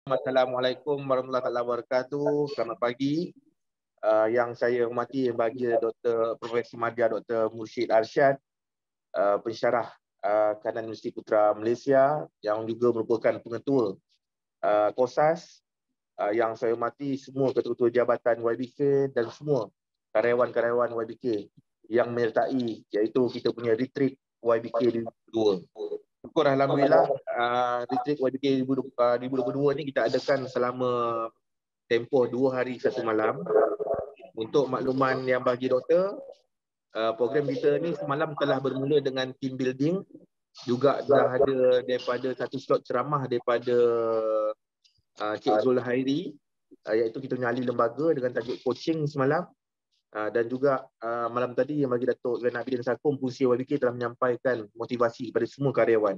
Assalamualaikum warahmatullahi wabarakatuh. Selamat pagi. Yang saya hormati Bahagia Dr. Profesor Madya Dr. Mursyid Arsyad, pensyarah kanan Universiti Putra Malaysia yang juga merupakan pengetua KOSAS. Yang saya hormati semua ketua-ketua jabatan YBK dan semua karyawan-karyawan YBK yang menyertai iaitu kita punya retreat YBK 2022. Syukur Alhamdulillah, retreat YBK 2022 ni kita adakan selama tempoh 2 hari 1 malam. Untuk makluman yang bagi doktor, program kita ni semalam telah bermula dengan team building. Juga dah ada daripada satu slot ceramah daripada Cik Zul Hairi, iaitu kita punya ahli lembaga dengan tajuk coaching semalam. Dan juga malam tadi yang bagi Datuk Zainal Abidin Sakum, Pengerusi YBK telah menyampaikan motivasi kepada semua karyawan.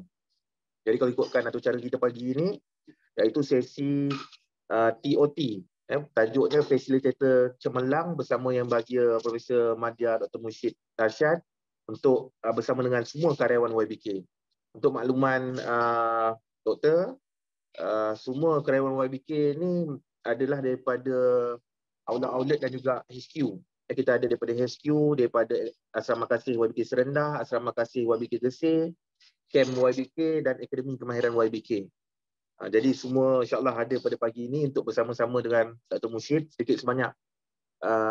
Jadi kalau ikutkan atau cara kita pagi ini, iaitu sesi TOT, tajuknya Facilitator Cemerlang bersama yang bahagia Profesor Madya Dr. Mursyid Arsyad untuk bersama dengan semua karyawan YBK. Untuk makluman doktor, semua karyawan YBK ni adalah daripada outlet dan juga HQ. Kita ada daripada HQ, daripada Asrama Kasih YBK Serendah, Asrama Kasih YBK Gesir, Camp YBK dan Akademi Kemahiran YBK. Jadi semua insyaAllah ada pada pagi ini untuk bersama-sama dengan Dr. Mursyid sedikit sebanyak.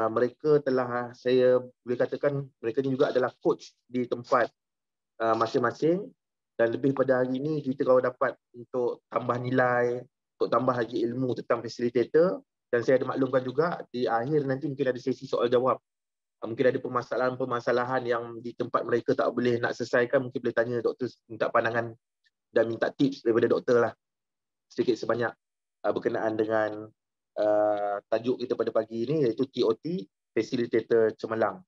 Mereka telah, saya boleh katakan, mereka ni juga adalah coach di tempat masing-masing. Dan lebih pada hari ini, kita kalau dapat untuk tambah nilai, untuk tambah lagi ilmu tentang facilitator. Dan saya ada maklumkan juga, di akhir nanti mungkin ada sesi soal jawab. Mungkin ada permasalahan-permasalahan yang di tempat mereka tak boleh nak selesaikan, mungkin boleh tanya doktor, minta pandangan dan minta tips daripada doktor lah. Sedikit sebanyak berkenaan dengan tajuk kita pada pagi ini, iaitu TOT, Facilitator Cemerlang.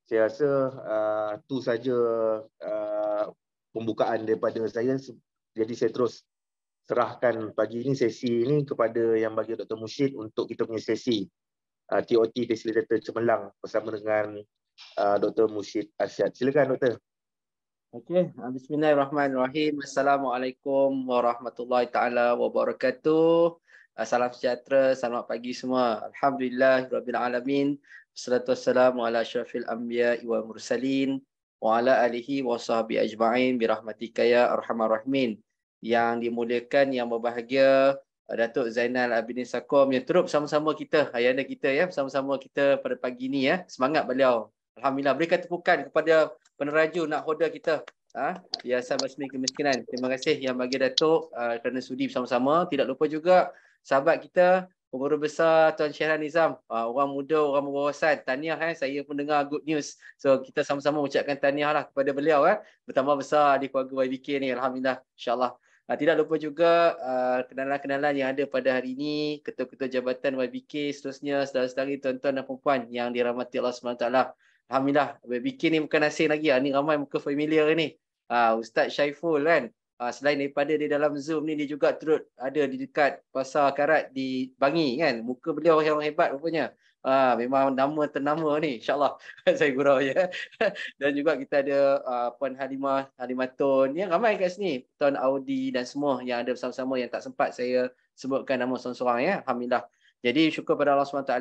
Saya rasa itu saja pembukaan daripada saya. Jadi saya terus serahkan pagi ini, sesi ini kepada yang bagi Dr. Mursyid untuk kita punya sesi TOT Facilitator Cemerlang bersama dengan Dr. Mursyid Arsyad. Silakan Doktor. Okey, bismillahirrahmanirrahim. Assalamualaikum warahmatullahi taala wabarakatuh. Salam sejahtera, selamat pagi semua. Alhamdulillahirabbil alamin. Wassalatu wassalamu ala asyrafil anbiya'i wal mursalin wa ala alihi wa sahbihi ajma'in bi rahmatika ya arhamar rahimin. Yang dimuliakan, yang berbahagia Datuk Zainal Abidin Sakum yang turut bersama-sama kita, ayahanda kita ya, bersama-sama kita pada pagi ini ya. Semangat beliau. Alhamdulillah, berikan tepukan kepada peneraju nakhoda kita, Yayasan Basmi Kemiskinan. Terima kasih yang bagi Datuk kerana sudi bersama-sama. Tidak lupa juga sahabat kita, Pengurus Besar Tuan Syahran Nizam, orang muda, orang berwawasan. Tahniah, saya pun dengar good news. So kita sama-sama ucapkan tahniah lah kepada beliau, bertambah besar di keluarga YBK ni. Alhamdulillah, insyaAllah. Tidak lupa juga kenalan-kenalan yang ada pada hari ini, ketua-ketua jabatan YBK, seterusnya, saudara-saudari, tuan-tuan dan perempuan yang dirahmati Allah SWT. Alhamdulillah, YBK ni bukan asing lagi. Ni ramai muka familiar ni. Ustaz Syaiful kan. Selain daripada di dalam Zoom ni, dia juga turut ada di dekat Pasar Karat di Bangi kan. Muka beliau yang hebat rupanya. Memang nama ternama ni, insyaAllah. Saya gurau je. Dan juga kita ada Puan Halimatun. Yang ramai kat sini. Tuan Audi dan semua yang ada bersama-sama yang tak sempat saya sebutkan nama seorang-seorang ya. Alhamdulillah. Jadi syukur pada Allah SWT.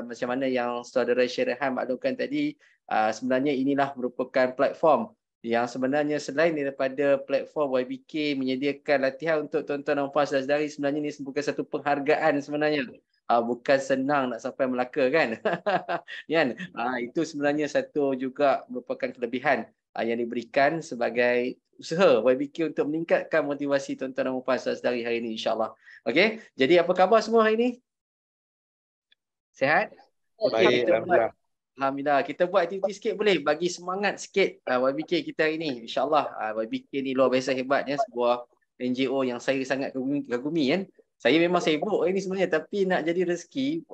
Macam mana yang saudara Syarihan maklumkan tadi, sebenarnya inilah merupakan platform yang sebenarnya selain daripada platform YBK menyediakan latihan untuk tuan-tuan dan puan saudara-saudari, sebenarnya ini bukan satu penghargaan sebenarnya. Bukan senang nak sampai Melaka kan. Kan? Itu sebenarnya satu juga merupakan kelebihan yang diberikan sebagai usaha YBK untuk meningkatkan motivasi tuan-tuan dan puan saudara-saudari hari ini, insyaAllah. Okey, jadi apa khabar semua hari ini? Sehat? Baik, Alhamdulillah. Alhamdulillah. Kita buat aktiviti sikit boleh? Bagi semangat sikit YBK kita hari ini. InsyaAllah YBK ni luar biasa hebatnya. Sebuah NGO yang saya sangat kagumi kan. Saya memang sibuk hari ni sebenarnya. Tapi nak jadi rezeki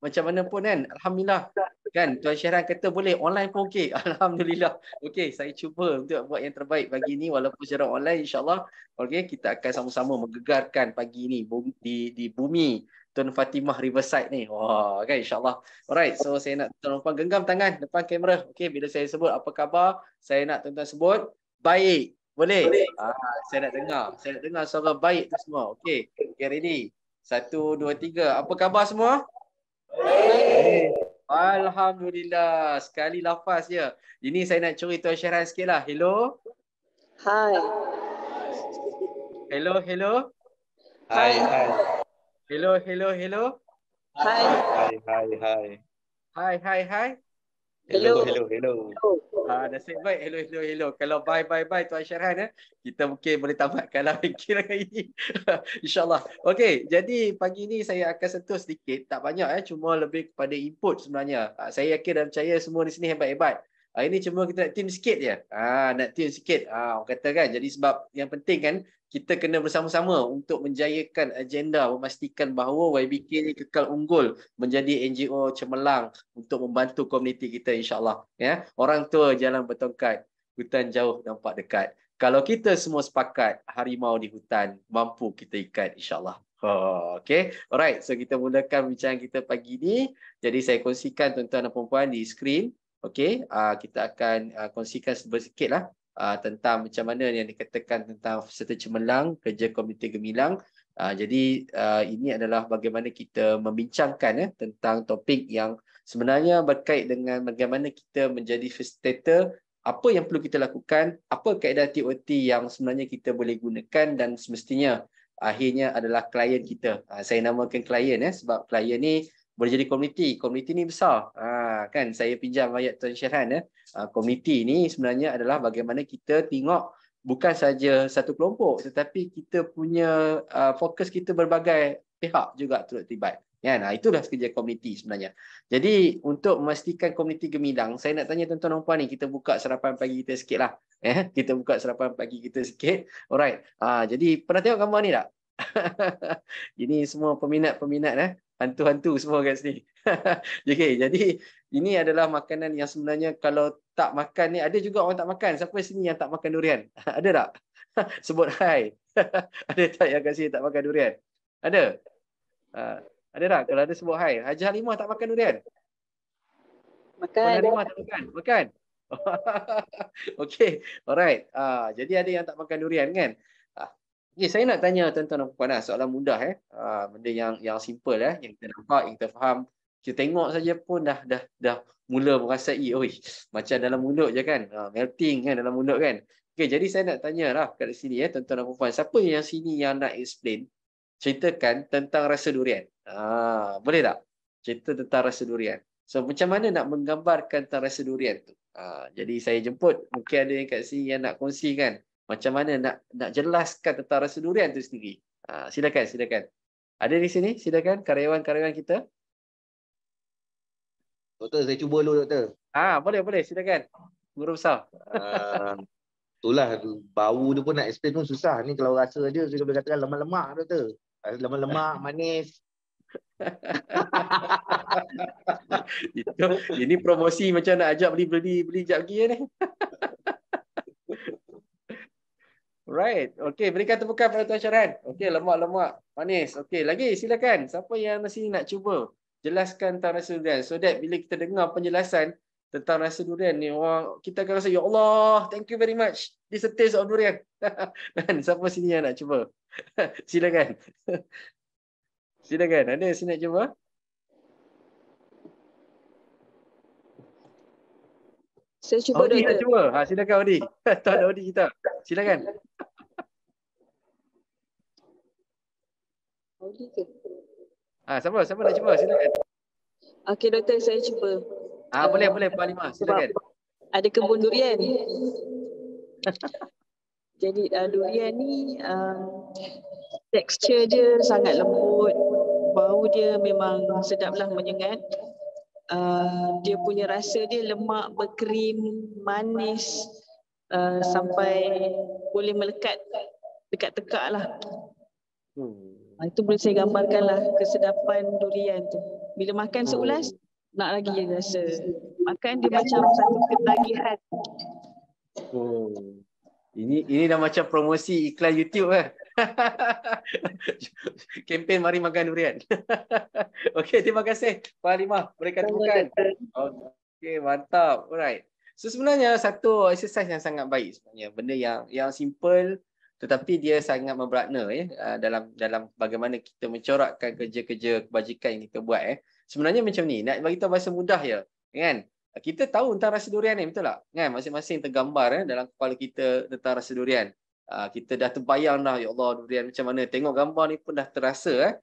macam mana pun kan. Alhamdulillah. Kan Tuan Syahran kata boleh online pun okey. Alhamdulillah. Okey, saya cuba untuk buat yang terbaik pagi ni walaupun secara online, insyaAllah. Okey, kita akan sama-sama menggegarkan pagi ni di bumi Tun Fatimah Riverside ni. Wah, kan insyaAllah. Alright, so saya nak tuan-tuan genggam tangan depan kamera. Okey, bila saya sebut apa khabar, saya nak tuan-tuan sebut baik. Boleh? Saya nak dengar. Saya nak dengar suara baik tu semua. Okey. Okay, ready? 1, 2, 3. Apa khabar semua? Baik. Alhamdulillah. Sekali lafaz je. Ini saya nak curi Tuan Syahran sikit lah. Hello? Hai. Hello, hello? Hai, hai. Hello, hello, hello? Hai. Hai, hai, hai. Hai, hai, hai. Hello, Hello. hello, hello. Nasib baik. Hello, hello, hello. Kalau bye, bye, bye Tuan Syarhan, kita mungkin boleh tamatkanlah fikiran ini. InsyaAllah. Okey, jadi pagi ni saya akan sentuh sedikit. Tak banyak, cuma lebih kepada input sebenarnya. Saya yakin dan percaya semua di sini hebat-hebat. Ini cuma kita nak tune sikit je. Nak tune sikit. Orang kata kan. Jadi sebab yang penting kan, kita kena bersama-sama untuk menjayakan agenda, memastikan bahawa YBK ni kekal unggul menjadi NGO cemerlang untuk membantu komuniti kita, insyaAllah. Ya, orang tua jalan bertongkat, hutan jauh nampak dekat. Kalau kita semua sepakat, harimau di hutan mampu kita ikat, insyaAllah. Okay, alright. So kita mulakan bincang kita pagi ni. Jadi saya kongsikan tuan-tuan dan puan-puan di skrin. Okay, kita akan kongsikan sedikit lah tentang macam mana yang dikatakan tentang serta cemerlang kerja komuniti gemilang. Jadi ini adalah bagaimana kita membincangkan tentang topik yang sebenarnya berkait dengan bagaimana kita menjadi facilitator, apa yang perlu kita lakukan, apa kaedah TOT yang sebenarnya kita boleh gunakan dan semestinya akhirnya adalah klien kita. Saya namakan klien sebab klien ni boleh jadi komuniti. Komuniti ni besar. Kan saya pinjam ayat Tuan Syarhan. Komuniti ni sebenarnya adalah bagaimana kita tengok bukan saja satu kelompok tetapi kita punya fokus kita berbagai pihak juga turut terlibat. Ya, itulah kerja komuniti sebenarnya. Jadi untuk memastikan komuniti gemilang, saya nak tanya tuan-tuan dan puan ni, kita buka sarapan pagi kita sikit lah. Kita buka sarapan pagi kita sikit. Alright. Jadi pernah tengok gambar ni tak? Ini semua peminat-peminat hantu-hantu semua kat sini. Okay, jadi ini adalah makanan yang sebenarnya kalau tak makan ni, ada juga orang tak makan. Siapa sini yang tak makan durian? Ada tak? Sebut hai. Ada tak yang kat sini tak makan durian? Ada? Ada tak? Kalau ada sebut hai. Haji Halimah tak makan durian? Makan. Puan Halimah tak makan? Makan? Okay, alright. Jadi ada yang tak makan durian kan? Okay, saya nak tanya tuan-tuan dan puan soalan mudah benda yang simple yang kita nampak, yang kita faham. Kita tengok saja pun dah mula merasai, oi, macam dalam mulut je kan, melting kan dalam mulut kan. Okay, jadi saya nak tanyalah kat sini tuan-tuan dan puan, siapa yang sini yang nak explain, ceritakan tentang rasa durian. Boleh tak? Cerita tentang rasa durian. So macam mana nak menggambarkan tentang rasa durian tu? Jadi saya jemput, mungkin ada yang kat sini yang nak kongsikan macam mana nak jelaskan tentang rasa durian tu sendiri. Silakan. Ada di sini? Silakan karyawan-karyawan kita. Doktor, saya cuba dulu, doktor. Boleh. Silakan. Guru besar. Itulah, bau tu pun nak explain pun susah. Ni kalau rasa je, saya boleh katakan lemak-lemak, doktor. Lemak-lemak, manis. Ini promosi macam nak ajak beli jap lagi ni. Right. Okey, berikan tepukan pada Tuan Syarhan. Okey, lemak-lemak, manis. Okey, lagi silakan. Siapa yang masih nak cuba jelaskan tentang rasa durian, so that bila kita dengar penjelasan tentang rasa durian ni, orang kita akan rasa, ya Allah, thank you very much. This is the taste of durian. Dan siapa sini yang nak cuba? Silakan. Silakan. Ada sini nak cuba? Saya cuba Odi nak doktor. cuba. Silakan Odi. Tuan Odi kita. Silakan. Siapa nak cuba? Silakan. Okey doktor, saya cuba. Boleh Pak Halimah. Silakan. Ada kebun durian. Jadi durian ni tekstur dia sangat lembut, bau dia memang sedaplah, menyengat. Dia punya rasa dia lemak, berkrim, manis, sampai boleh melekat dekat tekak lah. Itu boleh saya gambarkan lah kesedapan durian tu. Bila makan seulas, nak lagi je rasa. Makan dia macam satu ketagihan. Ini dah macam promosi iklan YouTube Kempen mari makan durian. Okey, terima kasih Pak Halimah berikan tepukan. Okey, mantap. Alright. So sebenarnya satu exercise yang sangat baik sebenarnya. Benda yang simple tetapi dia sangat memberatna dalam bagaimana kita mencorakkan kerja-kerja kebajikan yang kita buat. Sebenarnya macam ni, nak bagi tahu bahasa mudah ya, kan? Kita tahu tentang rasa durian ni, betul tak? Kan masing-masing tergambar dalam kepala kita tentang rasa durian. Kita dah terbayang dah, ya Allah, durian macam mana. Tengok gambar ni pun dah terasa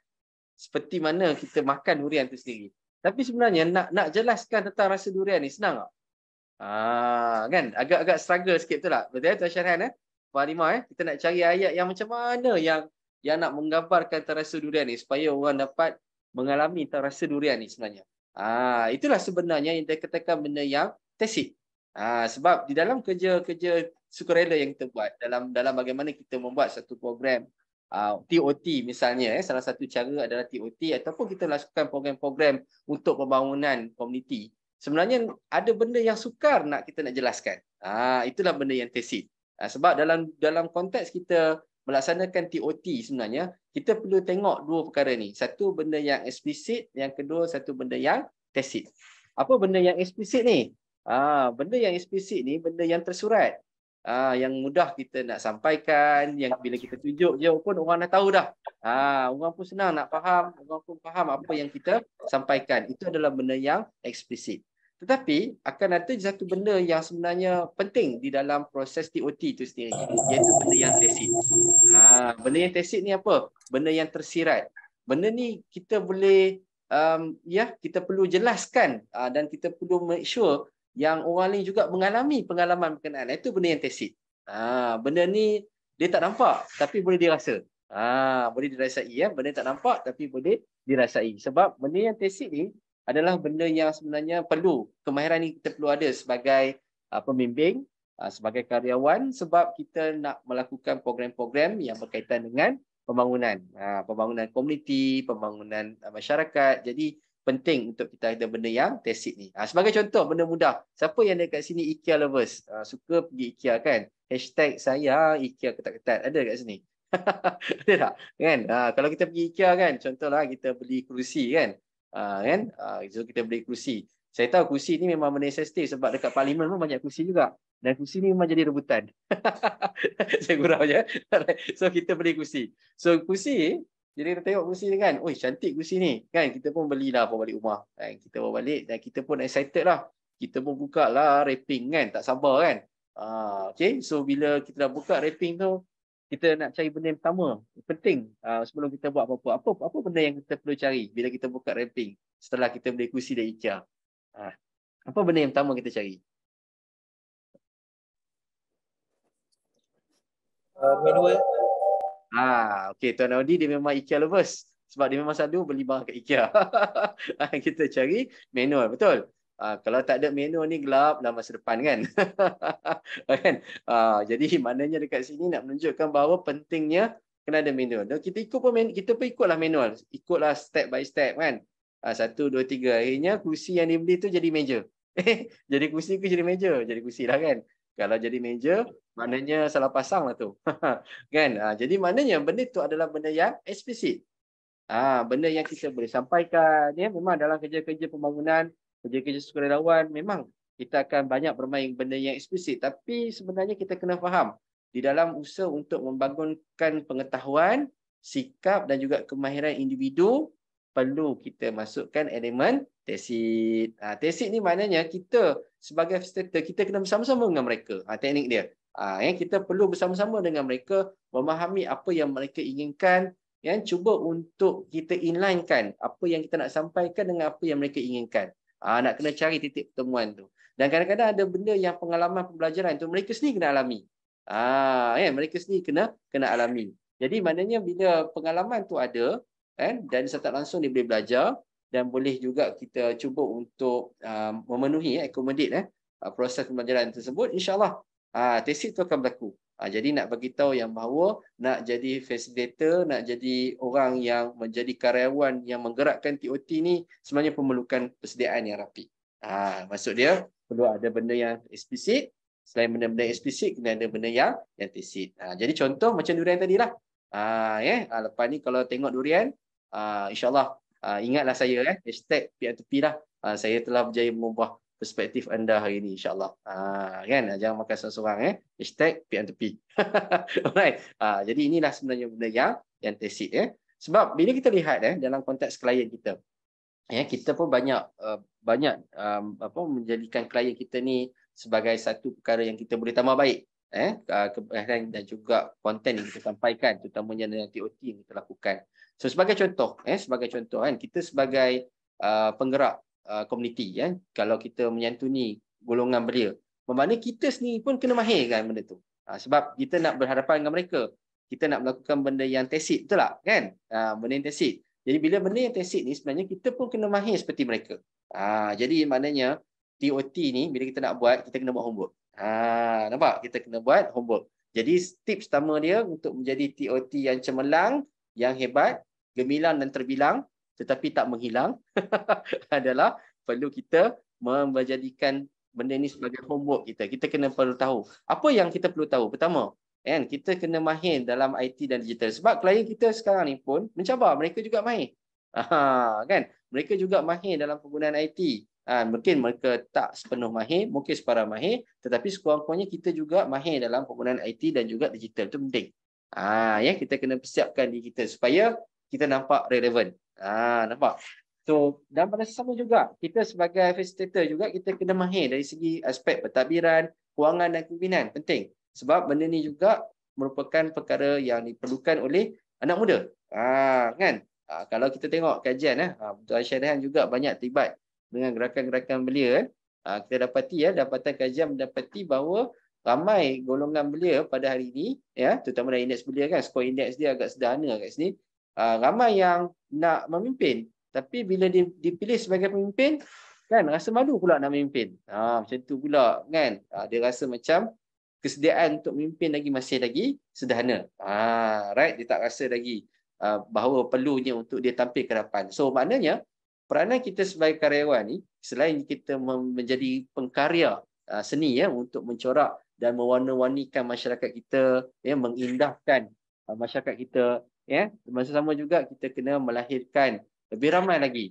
seperti mana kita makan durian tu sendiri. Tapi sebenarnya nak jelaskan tentang rasa durian ni senang tak? Kan agak-agak struggle sikit, betul tak? Betul Tuan Syarhan Puan Halimah kita nak cari ayat yang macam mana yang nak menggambarkan tentang rasa durian ni supaya orang dapat mengalami tentang rasa durian ni sebenarnya. Itulah sebenarnya yang dikatakan benda yang tacit. Sebab di dalam kerja-kerja sukarela yang kita buat dalam bagaimana kita membuat satu program TOT misalnya, salah satu cara adalah TOT ataupun kita lakukan program-program untuk pembangunan komuniti. Sebenarnya ada benda yang sukar kita nak jelaskan. Itulah benda yang tacit. Sebab dalam konteks kita melaksanakan TOT sebenarnya, kita perlu tengok dua perkara ni. Satu benda yang eksplisit, yang kedua satu benda yang tacit. Apa benda yang eksplisit ni? Benda yang eksplisit ni benda yang tersurat. Yang mudah kita nak sampaikan, yang bila kita tunjuk je pun orang dah tahu dah. Orang pun senang nak faham, orang pun faham apa yang kita sampaikan. Itu adalah benda yang eksplisit. Tetapi akan ada satu benda yang sebenarnya penting di dalam proses TOT itu sendiri, iaitu benda yang tacit. Benda yang tacit ni apa? Benda yang tersirat. Benda ni kita boleh kita perlu jelaskan dan kita perlu make sure yang orang lain juga mengalami pengalaman berkenaan. Itu benda yang tacit. Benda ni dia tak nampak tapi boleh dirasa. Boleh dirasai benda tak nampak tapi boleh dirasai. Sebab benda yang tacit ni adalah benda yang sebenarnya perlu, kemahiran ni kita perlu ada sebagai pembimbing, sebagai karyawan, sebab kita nak melakukan program-program yang berkaitan dengan pembangunan komuniti, pembangunan masyarakat. Jadi penting untuk kita ada benda yang tacit ni. Sebagai contoh, benda mudah. Siapa yang dekat sini IKEA lovers? Suka pergi IKEA kan? Hashtag saya IKEA ketat-ketat. Ada kat sini? Ada tak? Kan? Kalau kita pergi IKEA kan, contohlah kita beli kerusi kan? So kita beli kerusi. Saya tahu kerusi ni memang benda sensitif sebab dekat parlimen pun banyak kerusi juga. Dan kerusi ni memang jadi rebutan. Saya gurau je. So kita beli kerusi. So kerusi, jadi kita tengok kerusi ni kan, oi cantik kerusi ni. Kan kita pun belilah bawa balik rumah. Kan kita bawa balik dan kita pun excited lah. Kita pun buka lah wrapping kan, tak sabar kan. Okay, so bila kita dah buka wrapping tu, kita nak cari benda yang pertama. Penting sebelum kita buat apa-apa. Apa benda yang kita perlu cari bila kita buka wrapping setelah kita beli kerusi dari IKEA? Apa benda yang pertama kita cari? Manual. Okay, Tuan Audi dia memang IKEA lovers. Sebab dia memang selalu beli barang kat IKEA. Kita cari manual, betul? Kalau tak ada manual ni gelap dalam masa depan kan. Kan? Jadi maknanya dekat sini nak menunjukkan bahawa pentingnya kena ada manual. Dan kita pun ikutlah manual. Ikutlah step by step kan. 1, 2, 3. Akhirnya kursi yang dibeli tu jadi meja. Jadi kursi ke jadi meja? Jadi kursi lah kan. Kalau jadi meja, maknanya salah pasang lah tu. Kan? Jadi maknanya benda tu adalah benda yang eksplisit. Benda yang kita boleh sampaikan. Memang dalam kerja-kerja pembangunan, kerja-kerja sukarelawan, memang kita akan banyak bermain benda yang eksplisit. Tapi sebenarnya kita kena faham, di dalam usaha untuk membangunkan pengetahuan, sikap dan juga kemahiran individu, perlu kita masukkan elemen tacit. Tacit ni maknanya kita sebagai facilitator, kita kena bersama-sama dengan mereka. Teknik dia. Kita perlu bersama-sama dengan mereka, memahami apa yang mereka inginkan, cuba untuk kita inlinekan apa yang kita nak sampaikan dengan apa yang mereka inginkan. Nak kena cari titik pertemuan tu. Dan kadang-kadang ada benda yang pengalaman pembelajaran tu mereka sendiri kena alami. Mereka sendiri kena alami. Jadi maknanya bila pengalaman tu ada, dan secara langsung dia boleh belajar dan boleh juga kita cuba untuk memenuhi, accommodate proses pembelajaran tersebut, insya-Allah tacit tu akan berlaku. Jadi nak bagi tahu yang bahawa nak jadi facilitator, nak jadi orang yang menjadi karyawan yang menggerakkan TOT ni sebenarnya memerlukan persediaan yang rapi. Maksud dia perlu ada benda yang eksplisit, selain benda-benda eksplisit kena ada benda yang tacit. Jadi contoh macam durian tadilah. Lepas ni kalau tengok durian, insya-Allah ingatlah saya hashtag #P2P lah. Saya telah berjaya mengubah perspektif anda hari ini insya-Allah. Kan jangan makan seorang-seorang #PM2P. Alright. Jadi inilah sebenarnya benda yang tacit Sebab bila kita lihat dalam konteks klien kita, kita pun banyak menjadikan klien kita ni sebagai satu perkara yang kita boleh tambah baik kebahagiaan dan juga konten yang kita sampaikan, terutamanya dengan TOT yang kita lakukan. So sebagai contoh kita sebagai penggerak komuniti kalau kita menyantuni golongan belia, bermakna kita sendiri pun kena mahirkan benda tu. Sebab kita nak berhadapan dengan mereka, kita nak melakukan benda yang tacit, betul tak kan? Benda yang tacit. Jadi bila benda yang tacit ni sebenarnya kita pun kena mahir seperti mereka. Jadi maknanya TOT ni bila kita nak buat, kita kena buat homework. Nampak? Kita kena buat homework. Jadi tips pertama dia untuk menjadi TOT yang cemerlang, yang hebat, gemilang dan terbilang tetapi tak menghilang adalah perlu kita menjadikan benda ni sebagai homework kita. Kita kena perlu tahu. Apa yang kita perlu tahu? Pertama, kita kena mahir dalam IT dan digital. Sebab klien kita sekarang ni pun mencabar, mereka juga mahir. Kan? Mereka juga mahir dalam penggunaan IT. Mungkin mereka tak sepenuh mahir, mungkin separuh mahir, tetapi sekurang-kurangnya kita juga mahir dalam penggunaan IT dan juga digital. Itu penting. Kita kena persiapkan diri kita supaya kita nampak relevan. Nampak? So, dan pada sama juga, kita sebagai facilitator juga kita kena mahir dari segi aspek pentadbiran, kewangan dan kepimpinan. Penting. Sebab benda ni juga merupakan perkara yang diperlukan oleh anak muda. Kan? Kalau kita tengok kajian, Tuan Syarihan juga banyak terlibat dengan gerakan-gerakan belia. Kita dapati dapatan kajian mendapati bahawa ramai golongan belia pada hari ini, terutama dari indeks belia kan, skor indeks dia agak sederhana kat sini. Ramai yang nak memimpin, tapi bila dipilih sebagai pemimpin kan rasa malu pula nak memimpin. Macam tu pula kan. Dia rasa macam kesediaan untuk memimpin masih lagi sederhana. Right, dia tak rasa lagi bahawa perlunya untuk dia tampil ke depan. So maknanya peranan kita sebagai karyawan ni selain kita menjadi pengkarya seni untuk mencorak dan mewarna-warnikan masyarakat kita, mengindahkan masyarakat kita, masa sama juga kita kena melahirkan lebih ramai lagi.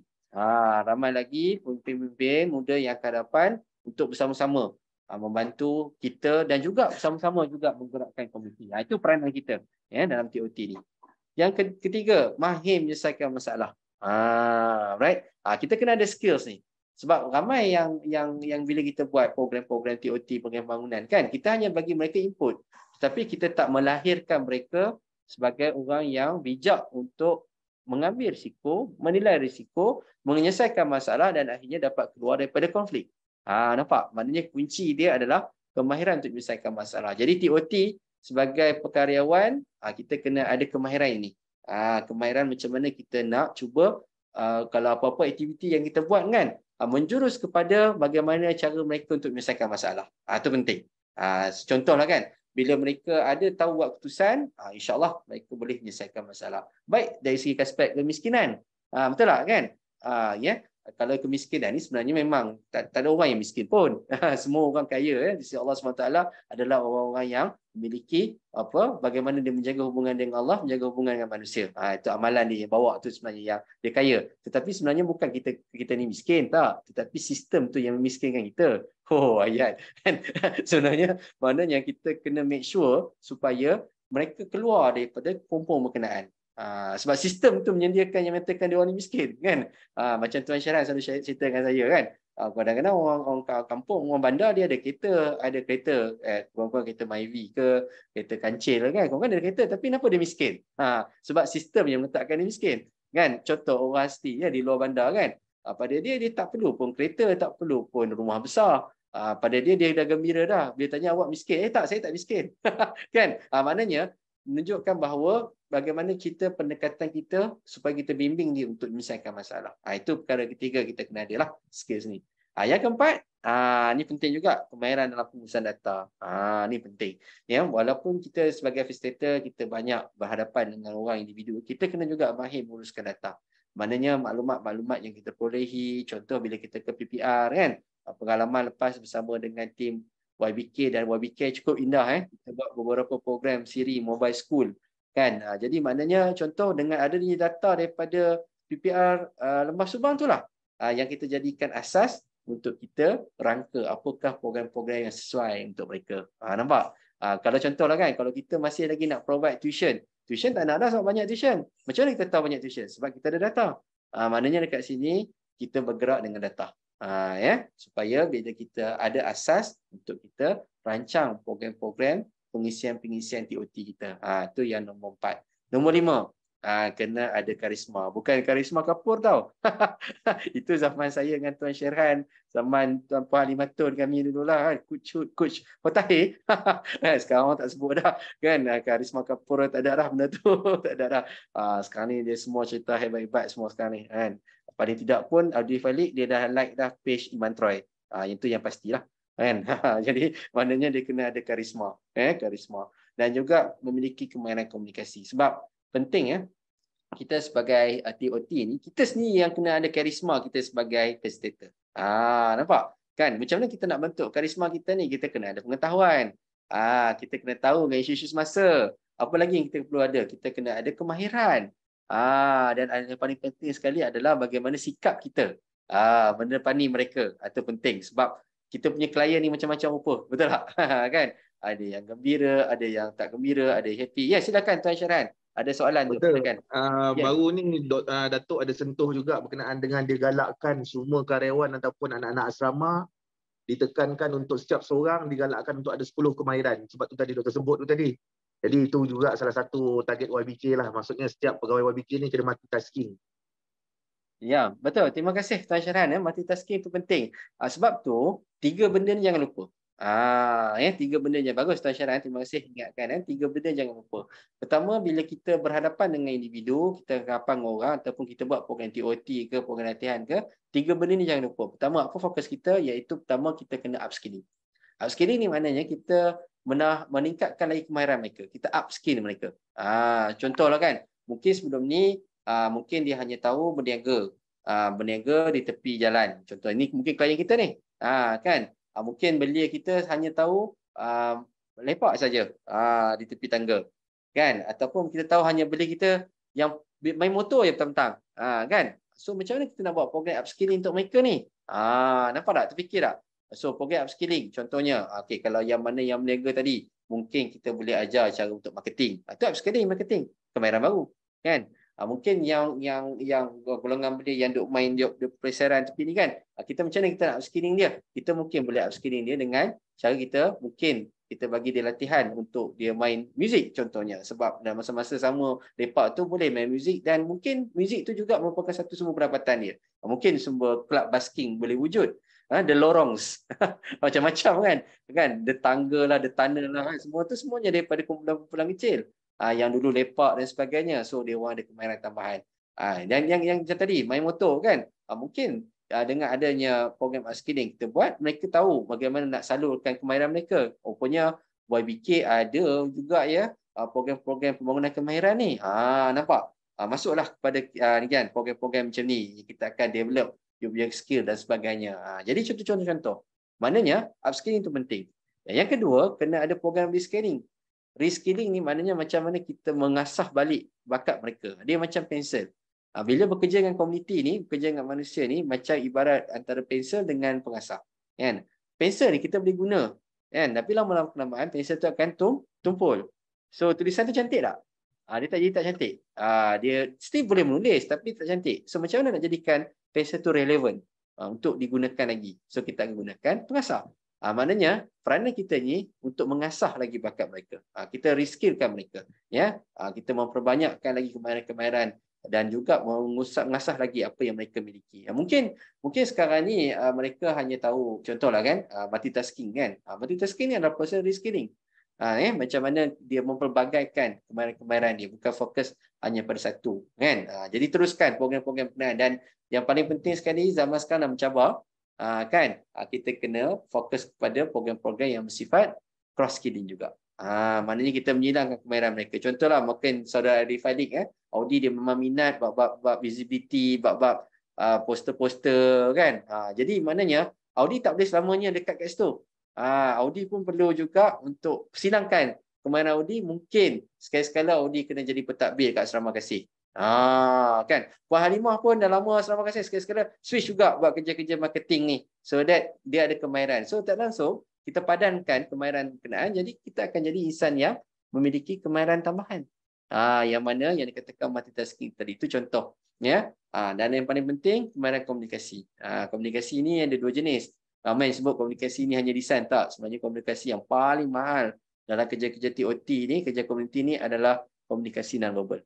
Ramai lagi pemimpin-pemimpin muda yang akan datang untuk bersama-sama membantu kita dan juga bersama-sama juga menggerakkan komuniti. Itu peranan kita dalam TOT ni. Yang ketiga, mahir menyelesaikan masalah. Right? Kita kena ada skills ni. Sebab ramai yang bila kita buat program-program TOT, program bangunan kan, kita hanya bagi mereka input. Tetapi kita tak melahirkan mereka sebagai orang yang bijak untuk mengambil risiko, menilai risiko, menyelesaikan masalah dan akhirnya dapat keluar daripada konflik. Nampak? Maknanya kunci dia adalah kemahiran untuk menyelesaikan masalah. Jadi TOT sebagai pekaryawan, kita kena ada kemahiran ini. Kemahiran macam mana kita nak cuba kalau apa-apa aktiviti yang kita buat kan, menjurus kepada bagaimana cara mereka untuk menyelesaikan masalah. Itu penting. Contohlah kan, bila mereka ada tahu buat keputusan, insya-Allah mereka boleh menyelesaikan masalah. Baik dari segi aspek kemiskinan. Betul tak kan? Kalau kemiskinan ni sebenarnya memang tak ada orang yang miskin pun. Semua orang kaya di sisi Allah SWT adalah orang-orang yang memiliki bagaimana dia menjaga hubungan dengan Allah, menjaga hubungan dengan manusia. Itu amalan dia yang bawa tu sebenarnya yang dia kaya. Tetapi sebenarnya bukan kita ni miskin tak, tetapi sistem tu yang memiskinkan kita. Ayat. Sebenarnya maknanya kita kena make sure supaya mereka keluar daripada kompon berkenaan. Sebab sistem tu menyediakan yang mengatakan dia orang ni miskin kan. Macam Tuan Syarhan selalu cerita dengan saya kan. Kadang-kadang orang kampung, orang bandar dia ada kereta, kurang-kurang kereta Myvi ke, kereta kancil kan. Kurang-kurang ada kereta tapi kenapa dia miskin? Sebab sistem yang meletakkan dia miskin. Kan? Contoh orang asli di luar bandar kan. Pada dia tak perlu pun kereta, tak perlu pun rumah besar. Pada dia dah gembira dah. Dia tanya awak miskin? Tak, saya tak miskin. Kan? Maknanya menunjukkan bahawa bagaimana pendekatan kita supaya kita bimbing dia untuk menyelesaikan masalah. Itu perkara ketiga kita kena ada lah skills ni. Yang keempat, ni penting juga, kemahiran dalam pengurusan data. Ni penting. Walaupun kita sebagai facilitator kita banyak berhadapan dengan orang individu, kita kena juga mahir menguruskan data. Maknanya maklumat-maklumat yang kita perolehi, contoh bila kita ke PPR kan, pengalaman lepas bersama dengan tim YBK dan YBK cukup indah kita buat beberapa program siri mobile school kan. Jadi maknanya contoh dengan adanya data daripada PPR Lembah Subang itulah yang kita jadikan asas untuk kita rangka apakah program-program yang sesuai untuk mereka. Nampak? Kalau contohlah kan, kalau kita masih lagi nak provide tuition tak nak dah sebab banyak tuition. Macam mana kita tahu banyak tuition? Sebab kita ada data. Maknanya dekat sini kita bergerak dengan data. Ya, supaya bila kita ada asas untuk kita rancang program-program pengisian-pengisian TOT kita. Itu yang nombor 4. Nombor 5, kena ada karisma. Bukan karisma kapur tau. Itu zaman saya dengan Tuan Syirhan, zaman Tuan Puan Limatun kami dululah kan. Coach Fatahir. Sekarang orang tak sebut dah kan. Karisma kapur tak ada dah benda tu. Tak ada dah. Sekarang ni dia semua cerita hebat-hebat semua sekarang ni kan. Paling tidak pun Audi Falik dia dah like dah page Iman Troy. Itu yang pastilah kan. Jadi maknanya dia kena ada karisma, karisma dan juga memiliki kemahiran komunikasi. Sebab penting ya, kita sebagai TOT ni, kita sendiri yang kena ada karisma kita sebagai facilitator. Nampak kan macam mana kita nak bentuk karisma kita ni? Kita kena ada pengetahuan. Kita kena tahu dengan isu-isu semasa. Apa lagi yang kita perlu ada? Kita kena ada kemahiran. Dan yang paling penting sekali adalah bagaimana sikap kita menepani mereka. Itu penting sebab kita punya klien ni macam-macam rupa. Betul tak? Kan? Ada yang gembira, ada yang tak gembira, ada yang happy. Ya, silakan Tuan Syirhan. Ada soalan tu, Betul. silakan. Baru ni Datuk ada sentuh juga berkenaan dengan dia galakkan semua karyawan ataupun anak-anak asrama ditekankan untuk setiap seorang digalakkan untuk ada 10 kemahiran. Sebab tu tadi Doktor sebut tu tadi. Jadi itu juga salah satu target YBK lah. Maksudnya setiap pegawai YBK ni kena multitasking. Ya, betul. Terima kasih Tuan Syirhan. Multitasking itu penting. Sebab tu 3 benda ni jangan lupa. 3 benda yang bagus Tuan Syirhan. Terima kasih ingatkan. 3 benda jangan lupa. Pertama, bila kita berhadapan dengan individu, kita rapang orang ataupun kita buat program TOT ke, program latihan ke, 3 benda ni jangan lupa. Pertama, apa fokus kita? Iaitu pertama kita kena upskilling. Upskilling ni maknanya kita meningkatkan lagi kemahiran mereka. Kita upskill mereka. Contohlah kan, mungkin sebelum ni mungkin dia hanya tahu berniaga. Berniaga di tepi jalan. Contoh ini mungkin klien kita ni. Kan? Mungkin belia kita hanya tahu lepak saja di tepi tangga. Kan? Ataupun kita tahu hanya belia kita yang main motor je petang-petang. Kan? So macam mana kita nak buat program upskilling untuk mereka ni? Nampak tak? Terfikir tak? So program upskilling contohnya, kalau yang mana yang berniaga tadi, mungkin kita boleh ajar cara untuk marketing. Itu upskilling marketing, kemahiran baru. Kan? Mungkin yang golongan belia yang duk main di perseran tepi ni kan, kita macam mana kita nak upskilling dia? Kita mungkin boleh upskilling dia dengan cara mungkin kita bagi dia latihan untuk dia main muzik contohnya. Sebab dalam masa-masa sama lepak tu boleh main muzik dan mungkin muzik tu juga merupakan satu sumber pendapatan dia. Mungkin sumber club basking boleh wujud. The lorongs. Macam-macam kan. The tangga lah, the tunnel lah kan. Semua tu semuanya daripada kumpulan-kumpulan kecil. Yang dulu lepak dan sebagainya. So dia orang ada kemahiran tambahan. Dan yang macam tadi main motor kan. Mungkin dengan adanya program upskilling kita buat, mereka tahu bagaimana nak salurkan kemahiran mereka. Rupanya YBK ada juga ya program-program pembangunan kemahiran ni. Nampak? Masuklah kepada ni kan program-program macam ni. Kita akan develop your skill dan sebagainya. Jadi contoh-contoh. Maknanya upskilling itu penting. Yang kedua, kena ada program reskilling. Reskilling ni maknanya macam mana kita mengasah balik bakat mereka. Dia macam pensel. Bila bekerja dengan komuniti ni, bekerja dengan manusia ni, macam ibarat antara pensel dengan pengasah. Kan? Pensel ni kita boleh guna. Kan? Tapi lama-lama kelamaan, pensel tu akan tumpul. So, tulisan tu cantik tak? Dia tak jadi tak cantik. Dia still boleh menulis, tapi tak cantik. So, macam mana nak jadikan pensel tu relevan untuk digunakan lagi? So, kita akan gunakan pengasah. Maknanya peranan kita ni untuk mengasah lagi bakat mereka. Kita reskillkan mereka. Ya, kita memperbanyakkan lagi kemahiran-kemahiran dan juga mengasah lagi apa yang mereka miliki. Mungkin sekarang ni mereka hanya tahu contohlah kan multitasking kan. Multitasking ni adalah proses reskilling. Macam mana dia memperbagaikan kemahiran-kemahiran dia, bukan fokus hanya pada satu kan. Jadi teruskan program-program penilaian dan yang paling penting sekali zaman sekarang dah mencabar. Kita kena fokus kepada program-program yang bersifat cross skilling juga. Maknanya kita menghilangkan kemahiran mereka. Contohlah mungkin saudara Rifalik Audi dia memang minat bab visibility, bab poster-poster kan. Jadi maknanya Audi tak boleh selamanya dekat kat situ. Audi pun perlu juga untuk silangkan kemahiran Audi. Mungkin sekali-sekala Audi kena jadi pentadbir kat asrama kasih. Kan. Puan Halimah pun dah lama selama kasih sekali-sekala switch juga buat kerja-kerja marketing ni. So that dia ada kemahiran. So tak langsung kita padankan kemahiran berkenaan, jadi kita akan jadi insan yang memiliki kemahiran tambahan. Yang mana yang dikatakan multitasking tadi itu contoh. Ya. Dan yang paling penting kemahiran komunikasi. Komunikasi ni ada dua jenis. Ramai yang sebut komunikasi ni hanya design, tak. Sebenarnya komunikasi yang paling mahal dalam kerja-kerja TOT ni, kerja komuniti ni adalah komunikasi non-verbal.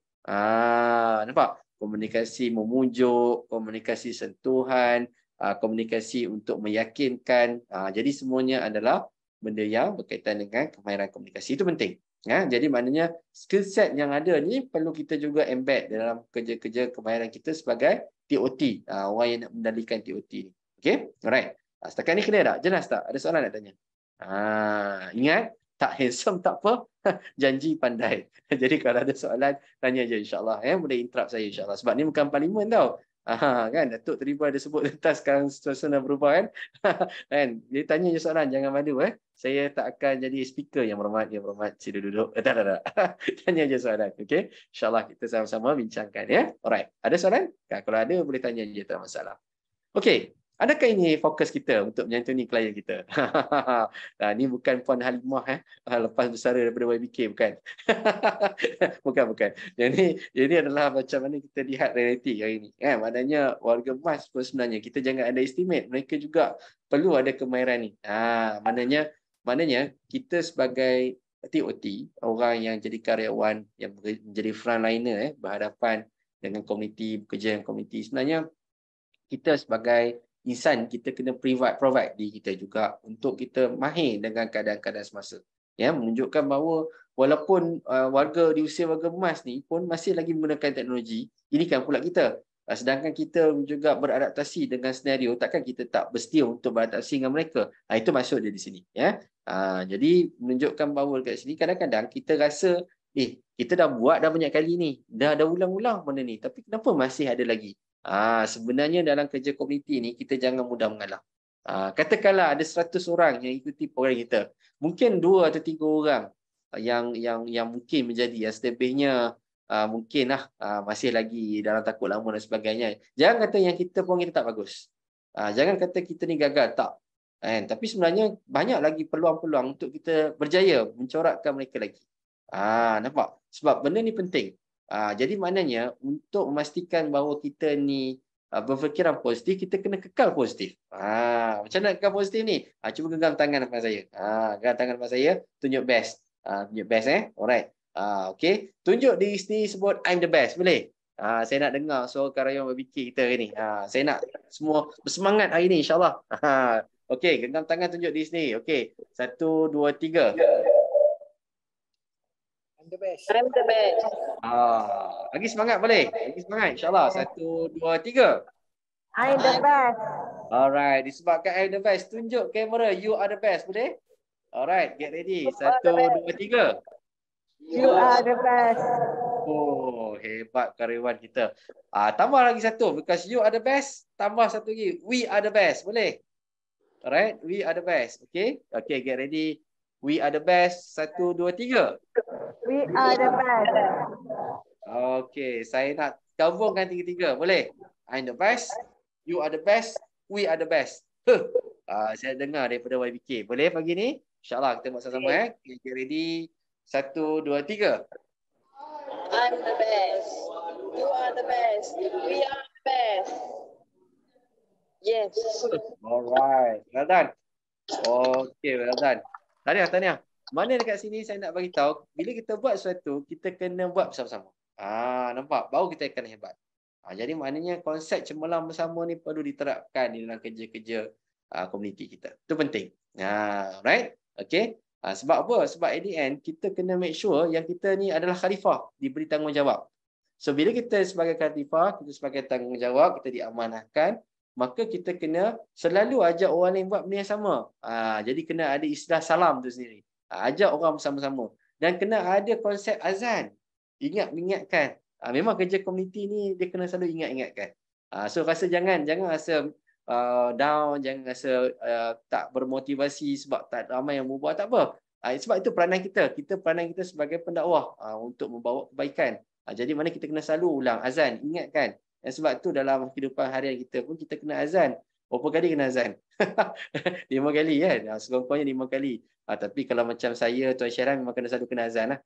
Nampak? Komunikasi memujuk, komunikasi sentuhan, komunikasi untuk meyakinkan. Jadi semuanya adalah benda yang berkaitan dengan kemahiran komunikasi. Itu penting. Jadi maknanya skill set yang ada ni perlu kita juga embed dalam kerja-kerja kemahiran kita sebagai TOT. Orang yang nak mendalikan TOT ni. Okay? Alright. Setakat ni clear tak? Jelas tak? Ada soalan nak tanya? Ingat, tak handsome tak apa. Janji pandai. Jadi kalau ada soalan, tanya je insyaAllah. Boleh interrupt saya insyaAllah. Sebab ni bukan parlimen tau. Kan Datuk Terlibat ada sebut tentang sekarang suasana berubah kan. Kan dia tanya je soalan, jangan malu saya tak akan jadi speaker yang berhormat sila duduk. Tak. Tanya je soalan, okey, insyaallah kita sama-sama bincangkan ya. Alright, ada soalan? Kalau ada boleh tanya je, tak masalah. Okey, adakah ini fokus kita untuk menyantuni klien kita? Ni bukan Puan Halimah lepas bersara daripada YBK, bukan. bukan. Jadi adalah macam mana kita lihat realiti hari ini. Maknanya warga emas pun sebenarnya kita jangan underestimate, mereka juga perlu ada kemahiran ni. Maknanya kita sebagai TOT, orang yang jadi karyawan, yang menjadi frontliner berhadapan dengan komuniti, bekerja dengan komuniti, sebenarnya kita sebagai insan, kita kena provide diri kita juga untuk kita mahir dengan keadaan-keadaan semasa. Menunjukkan bahawa walaupun warga di usia warga emas ni pun masih lagi menggunakan teknologi, ini kan pula kita. Sedangkan kita juga beradaptasi dengan senario, takkan kita tak bersedia untuk beradaptasi dengan mereka. Itu maksud dia di sini. Jadi menunjukkan bahawa dekat sini kadang-kadang kita rasa kita dah buat dah banyak kali ni, dah ulang-ulang benda ni, tapi kenapa masih ada lagi? Sebenarnya dalam kerja komuniti ni kita jangan mudah mengalah. Katakanlah ada 100 orang yang ikuti program kita, mungkin 2 atau 3 orang yang mungkin menjadi, yang selebihnya mungkinlah masih lagi dalam takut lama dan sebagainya. Jangan kata yang kita pun kita tak bagus. Jangan kata kita ni gagal, tak. Tapi sebenarnya banyak lagi peluang-peluang untuk kita berjaya mencorakkan mereka lagi. Nampak? Sebab benda ni penting. Jadi maknanya untuk memastikan bahawa kita ni berfikiran positif, kita kena kekal positif. Macam mana kekal positif ni? Cuba genggam tangan depan saya. Genggam tangan depan saya, tunjuk best. Tunjuk best Alright. Okay. Tunjuk diri sendiri, sebut I'm the best. Boleh? Saya nak dengar suara karyawan berfikir kita hari ni. Saya nak semua bersemangat hari ni insyaAllah. Okay, genggam tangan, tunjuk diri sendiri. Okay. 1, 2, 3. I'm the best. I'm the best. Lagi semangat boleh? Lagi semangat insyaAllah. 1, 2, 3. I'm the best. Alright, disebabkan I'm the best, tunjuk kamera you are the best, boleh? Alright, get ready. 1, 2, 3. You are the best. Oh, hebat karyawan kita. Tambah lagi satu, because you are the best, tambah satu lagi, we are the best, boleh? Alright, we are the best. Okay, get ready. We are the best. 1, 2, 3. We are the best. Okay, saya nak gabungkan tiga-tiga. Boleh? I'm the best. You are the best. We are the best. Saya dengar daripada YBK. Boleh pagi ni? InsyaAllah kita buat sama-sama. Okay, get ready. 1, 2, 3. I'm the best. You are the best. We are the best. Yes. Alright. Well done. Okay, well done. Tahniah. Mana dekat sini saya nak bagi tahu, bila kita buat sesuatu, kita kena buat bersama-sama. Nampak? Baru kita akan hebat. Jadi maknanya konsep cemerlang bersama ni perlu diterapkan di dalam kerja-kerja komuniti kita. Itu penting. Right? Okay. Sebab apa? Sebab at the end, kita kena make sure yang kita ni adalah khalifah, diberi tanggungjawab. So, bila kita sebagai khalifah, kita sebagai tanggungjawab, kita diamanahkan, maka kita kena selalu ajak orang lain buat benda yang sama. Jadi kena ada istilah salam tu sendiri. Ajak orang bersama-sama. Dan kena ada konsep azan. Ingatkan. Memang kerja komuniti ni dia kena selalu ingatkan. So rasa jangan rasa down, jangan rasa tak bermotivasi sebab tak ramai yang berbuat, tak apa. Sebab itu peranan kita. Peranan kita sebagai pendakwah untuk membawa kebaikan Jadi mana kita kena selalu ulang azan. Ingatkan. Sebab tu dalam kehidupan harian kita pun kita kena azan. Berapa kali kena azan? 5 kali kan? Sekurang-kurangnya 5 kali. Tapi kalau macam saya, Tuan Syairan memang selalu kena azan lah.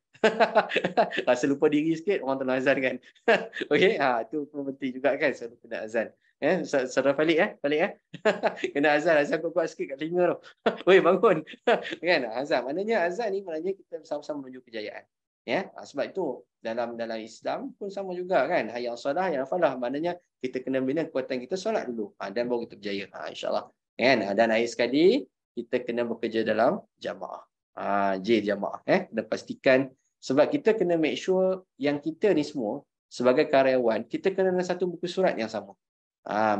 Rasa lupa diri sikit, orang tengah azan kan. Okey, itu pun penting juga kan, selalu kena azan. Saudara Falik kena azan kuat-kuat sikit kat telinga tu. Oi, bangun. Kan? Azan. Maknanya azan ni maknanya kita bersama-sama menuju kejayaan. Sebab itu dalam Islam pun sama juga kan. Hayya salah, hayya falah. Maknanya kita kena bina kekuatan kita solat dulu. Dan baru kita berjaya. InsyaAllah. Kan? Dan akhir sekali, kita kena bekerja dalam jamaah. Jamaah. Kena pastikan. Sebab kita kena make sure yang kita ni semua, sebagai karyawan, kita kena ada satu muka surat yang sama.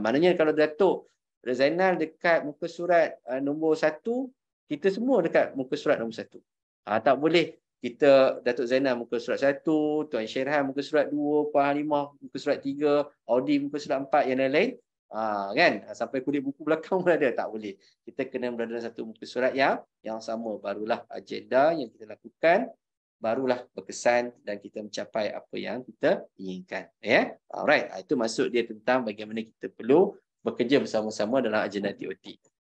Maknanya kalau Datuk Zainal dekat muka surat nombor 1, kita semua dekat muka surat nombor 1. Tak boleh kita Datuk Zainal muka surat 1, Tuan Syirhan muka surat 2, Puan Halimah muka surat 3, Audi muka surat 4, yang lain-lain. Kan? Sampai kulit buku belakang pun ada. Tak boleh. Kita kena berada dalam satu muka surat yang sama. Barulah agenda yang kita lakukan, barulah berkesan dan kita mencapai apa yang kita inginkan. Alright. Itu maksud dia tentang bagaimana kita perlu bekerja bersama-sama dalam agenda TOT.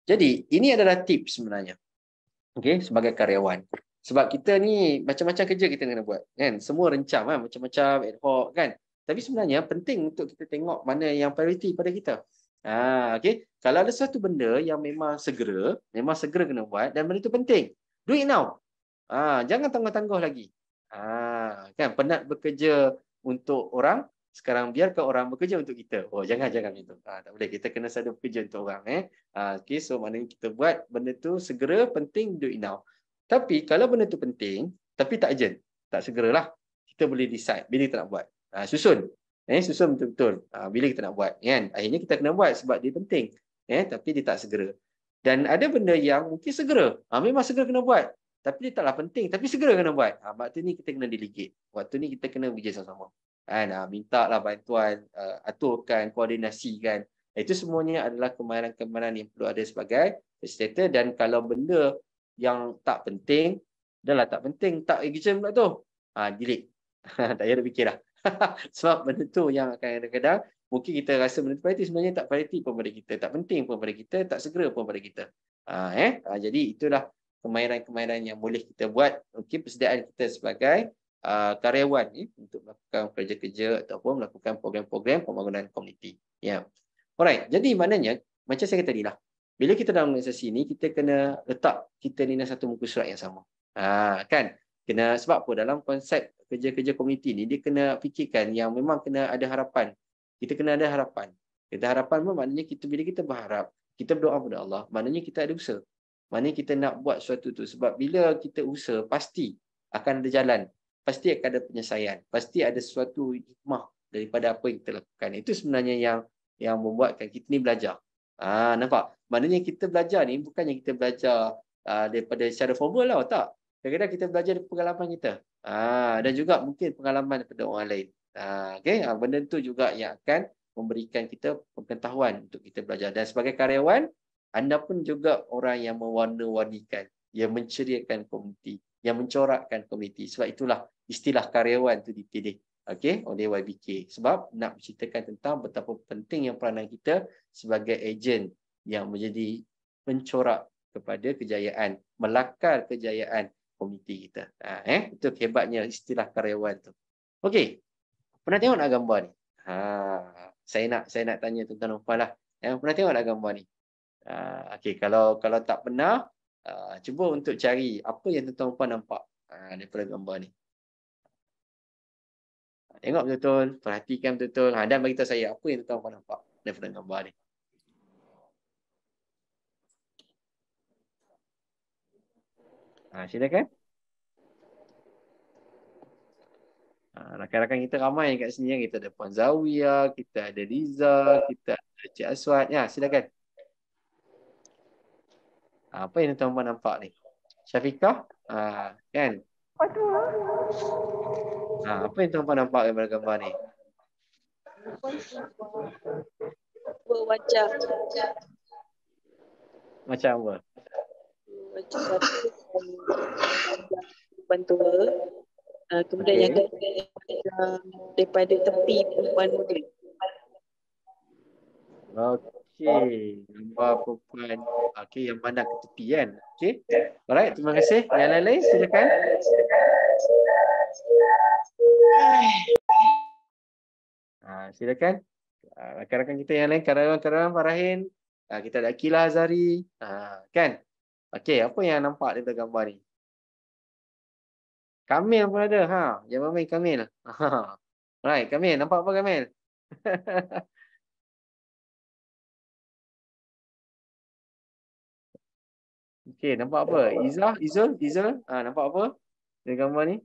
Jadi, ini adalah tips sebenarnya. Sebagai karyawan. Sebab kita ni macam-macam kerja kita kena buat. Kan? Semua rencam, macam-macam ad hoc kan. Tapi sebenarnya penting untuk kita tengok mana yang prioriti pada kita. Kalau ada satu benda yang memang segera kena buat dan benda itu penting, do it now. Jangan tangguh-tangguh lagi. Kan penat bekerja untuk orang, sekarang biarkan orang bekerja untuk kita. Jangan itu. Tak boleh, kita kena selalu bekerja untuk orang. So maknanya kita buat benda tu segera, penting, do it now. Tapi kalau benda tu penting tapi tak urgent, tak segeralah, kita boleh decide bila kita nak buat. Susun betul-betul bila kita nak buat kan. Akhirnya kita kena buat sebab dia penting, tapi dia tak segera. Dan ada benda yang mungkin segera, memang segera kena buat, tapi dia taklah penting tapi segera kena buat. Waktu ni kita kena delegate, waktu ni kita kena bekerja sama-sama kan. Mintalah bantuan, aturkan, koordinasikan. Itu semuanya adalah kemahiran-kemahiran yang perlu ada sebagai facilitator. Dan kalau benda yang tak penting, tak penting, tak urgent pula tu, delete. Tak payah fikir lah. Sebab benda tu yang akan kadang-kadang mungkin kita rasa benda priority, sebenarnya tak priority pun pada kita, tak penting pun pada kita, tak segera pun pada kita. Jadi itulah kemahiran-kemahiran yang boleh kita buat. Mungkin persediaan kita sebagai karyawan untuk melakukan kerja-kerja ataupun melakukan program-program pembangunan komuniti. Alright, jadi maknanya macam saya kata tadi lah, bila kita dalam organisasi ni, kita kena letak kita ni dalam satu muka surat yang sama. Kan? Kena, sebab apa? Dalam konsep kerja-kerja komuniti ni, dia kena fikirkan yang memang kena ada harapan. Kita kena ada harapan. Kita harapan pun maknanya bila kita berharap, kita berdoa kepada Allah, maknanya kita ada usaha. Maknanya kita nak buat sesuatu tu. Sebab bila kita usaha, pasti akan ada jalan. Pasti akan ada penyelesaian. Pasti ada sesuatu hikmah daripada apa yang kita lakukan. Itu sebenarnya yang membuatkan kita ni belajar. Nampak? Maknanya kita belajar ni bukannya kita belajar daripada secara formal lah, tak. Kadang-kadang kita belajar dari pengalaman kita. Dan juga mungkin pengalaman daripada orang lain. Benda tu juga yang akan memberikan kita pengetahuan untuk kita belajar. Dan sebagai karyawan, anda pun juga orang yang mewarna-warnikan, yang menceriakan komuniti, yang mencorakkan komuniti. Sebab itulah istilah karyawan tu dipilih oleh YBK. Sebab nak menceritakan tentang betapa pentingnya peranan kita sebagai ejen yang menjadi pencorak kepada kejayaan, melakar kejayaan komuniti kita. Itu hebatnya istilah karyawan tu. Okey. Pernah tengok nak gambar ni? Saya nak tanya tuan-tuan Nopal lah. Pernah tengok nak gambar ni? Okey, kalau tak pernah, cuba untuk cari apa yang tuan-tuan Nopal nampak daripada gambar ni. Tengok betul-betul, perhatikan betul-betul, dan beritahu saya apa yang tuan-tuan Nopal nampak daripada gambar ni. Silakan. Rakan-rakan kita ramai kat sini. Kita ada Puan Zawiyah, kita ada Liza, kita ada Cik Aswad. Silakan. Apa yang tuan-tuan nampak ni? Syafiqah? Kan? Apa yang tuan-tuan nampak daripada gambar ni? Wajah. Macam apa? Wajah satu bantua. Kemudian yang kedua daripada tepi perempuan muda. Okey, gambar perempuan. Okey, yang pandang ke tepi kan. Okey. Alright, terima kasih. Yang lain-lain silakan. Silakan. Rakan-rakan kita yang lain, karyawan-karyawan Farahin. Kita ada Akila Azari. Kan? Okey, apa yang nampak di gambar ni? Kamil pun ada. Yang main Kamil. Alright, Kamil. Nampak apa Kamil? Okey, nampak apa? Izul, nampak apa di gambar ni?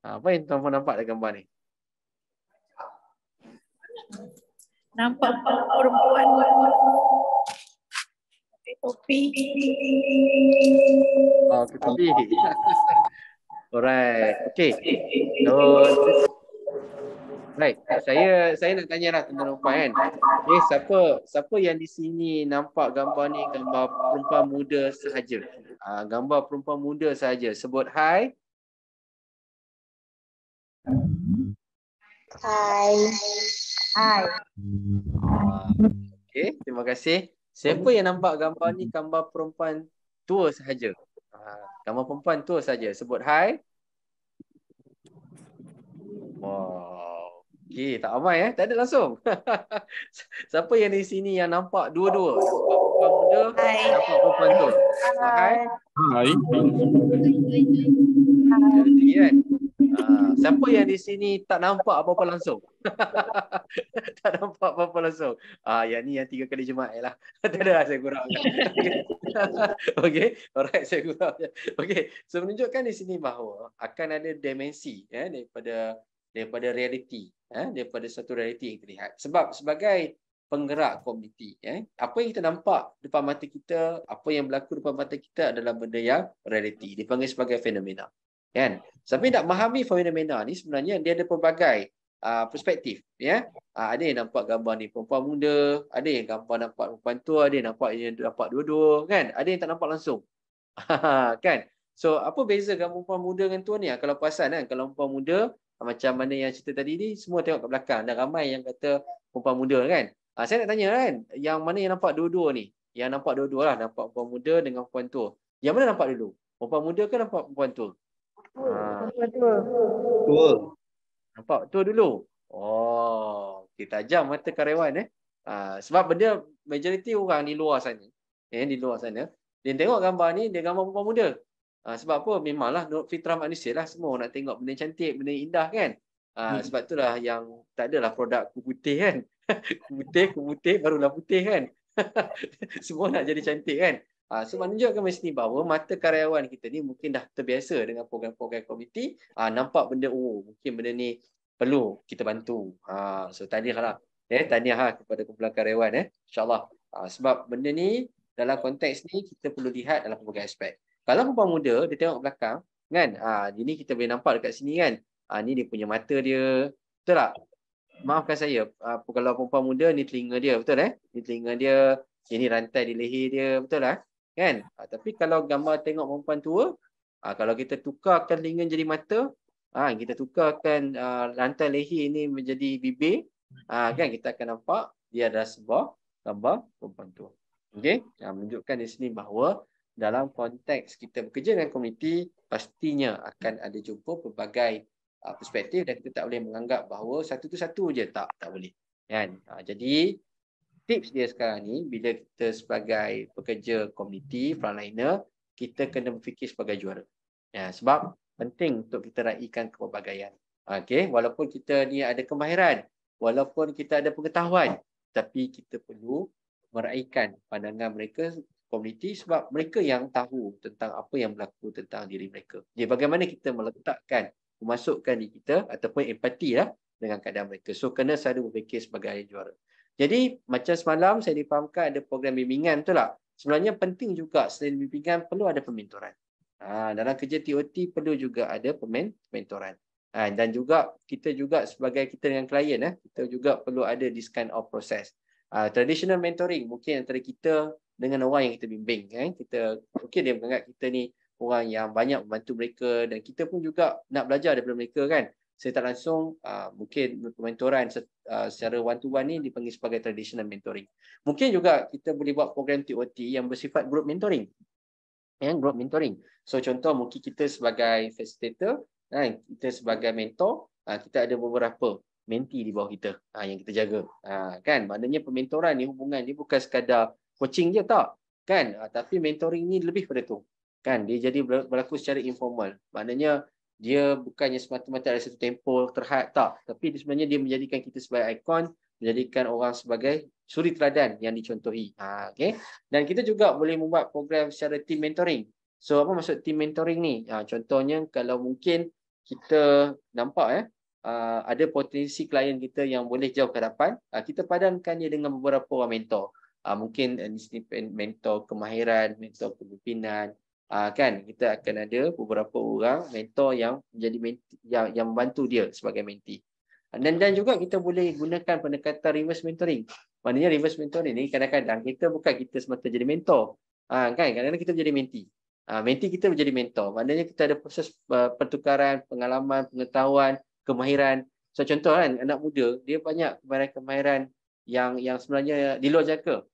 Apa yang tuan-tuan nampak di gambar ni? Nampak perempuan pakai topi. Oh, ke tepi. Alright. Okey. So, right. Saya nak tanya lah tentang perempuan kan. Okay, siapa yang di sini nampak gambar ni, gambar perempuan muda sahaja. Gambar perempuan muda sahaja. Sebut hai. Hai. Hai. Okey, terima kasih. Siapa yang nampak gambar ni, gambar perempuan tua sahaja? Gambar perempuan tua sahaja. Sebut hai. Wow. Okey, tak ramai tak ada langsung. Siapa yang di sini yang nampak dua-dua? Nampak perempuan muda, nampak perempuan tua. Hai. Hai. Tinggi kan? Siapa yang di sini tak nampak apa-apa langsung? Tak nampak apa-apa langsung. Yang ni yang 3 kali jemaah lah. Tak ada lah, saya kurang. Okey, alright, saya kurang. Okey, so menunjukkan di sini bahawa akan ada dimensi daripada realiti, daripada satu realiti yang kita lihat. Sebab sebagai penggerak komuniti, apa yang kita nampak depan mata kita, apa yang berlaku depan mata kita adalah benda yang realiti, dipanggil sebagai fenomena. Kan? Tapi nak memahami fenomena ni sebenarnya dia ada pelbagai perspektif, ada yang nampak gambar ni perempuan muda, ada yang gambar nampak perempuan tua, ada yang nampak dua-dua, kan? Ada yang tak nampak langsung. Kan? So apa beza gambar perempuan muda dengan tua ni? Kalau perasan kan, kalau perempuan muda macam mana yang cerita tadi ni, semua tengok kat belakang dan ramai yang kata perempuan muda kan. Saya nak tanya kan, yang mana yang nampak dua-dua ni? Yang nampak dua-dua lah, nampak perempuan muda dengan perempuan tua. Yang mana nampak dulu? Perempuan muda ke nampak perempuan tua? Tua. Nampak tua dulu. Oh, kita tajam mata karyawan sebab benda majoriti orang di luar sana, di luar sana, dia tengok gambar ni, dia gambar perempuan muda. Sebab apa? Memanglah fitrah manusia lah, semua nak tengok benda cantik, benda indah kan. Sebab itulah yang tak adalah produk kuku putih kan. kuku putih barulah putih kan. Semua nak jadi cantik kan. So menunjukkan di sini bahawa mata karyawan kita ni mungkin dah terbiasa dengan program-program komuniti, nampak benda mungkin benda ni perlu kita bantu. So tahniah kepada kumpulan karyawan insya-Allah. Sebab benda ni dalam konteks ni kita perlu lihat dalam pelbagai aspek. Kalau perempuan muda dia tengok belakang kan, ini kita boleh nampak dekat sini kan. Ni dia punya mata dia. Betul tak? Maafkan saya, kalau perempuan muda ni telinga dia, betul Ni telinga dia, ini rantai di leher dia, betul lah kan? Tapi kalau gambar tengok perempuan tua, kalau kita tukarkan telinga jadi mata, kita tukarkan rantai leher ini menjadi bibir, kan kita akan nampak dia adalah sebuah gambar perempuan tua. Okey, menunjukkan di sini bahawa dalam konteks kita bekerja dengan komuniti, pastinya akan ada jumpa pelbagai perspektif dan kita tak boleh menganggap bahawa satu tu satu je, tak boleh kan. Jadi tips dia sekarang ni, bila kita sebagai pekerja komuniti, frontliner, kita kena berfikir sebagai juara. Sebab penting untuk kita raikan kepelbagaian. Okey, walaupun kita ni ada kemahiran, walaupun kita ada pengetahuan, tapi kita perlu meraihkan pandangan mereka komuniti, sebab mereka yang tahu tentang apa yang berlaku tentang diri mereka. Jadi bagaimana kita meletakkan, memasukkan diri kita ataupun empati dengan keadaan mereka. So kena selalu berfikir sebagai juara. Jadi macam semalam saya difahamkan ada program bimbingan, betul tak? Sebenarnya penting juga selain bimbingan perlu ada pementoran. Dalam kerja TOT perlu juga ada pementoran. Dan juga kita juga sebagai kita dengan klien, kita juga perlu ada this kind of process. Traditional mentoring mungkin antara kita dengan orang yang kita bimbing. Kita mungkin dia menganggap kita ni orang yang banyak membantu mereka dan kita pun juga nak belajar daripada mereka kan. Saya tak langsung mungkin mentoran secara one to one ni dipanggil sebagai traditional mentoring. Mungkin juga kita boleh buat program TOT yang bersifat group mentoring. Group mentoring. So contoh mungkin kita sebagai facilitator, kita sebagai mentor, kita ada beberapa mentee di bawah kita yang kita jaga. Kan? Maknanya pementoran ni hubungan ni bukan sekadar coaching je tak. Kan? Tapi mentoring ni lebih pada tu. Kan? Dia jadi berlaku secara informal. Maknanya dia bukannya semata-mata ada satu tempoh terhad tak. Tapi sebenarnya dia menjadikan kita sebagai ikon, menjadikan orang sebagai suri teladan yang dicontohi. Okay? Dan kita juga boleh membuat program secara team mentoring. So apa maksud team mentoring ni? Contohnya kalau mungkin kita nampak ada potensi klien kita yang boleh jauh ke hadapan, kita padankan dia dengan beberapa orang mentor. Mungkin mentor kemahiran, mentor kepimpinan, kan kita akan ada beberapa orang mentor yang menjadi yang membantu dia sebagai mentee. Dan juga kita boleh gunakan pendekatan reverse mentoring. Maknanya reverse mentoring ni kadang-kadang kita bukan kita semata jadi mentor. Kan kadang-kadang kita jadi mentee. Mentee kita menjadi mentor. Maknanya kita ada proses pertukaran pengalaman, pengetahuan, kemahiran. So contoh kan anak muda dia banyak kemahiran yang sebenarnya di luar jangka.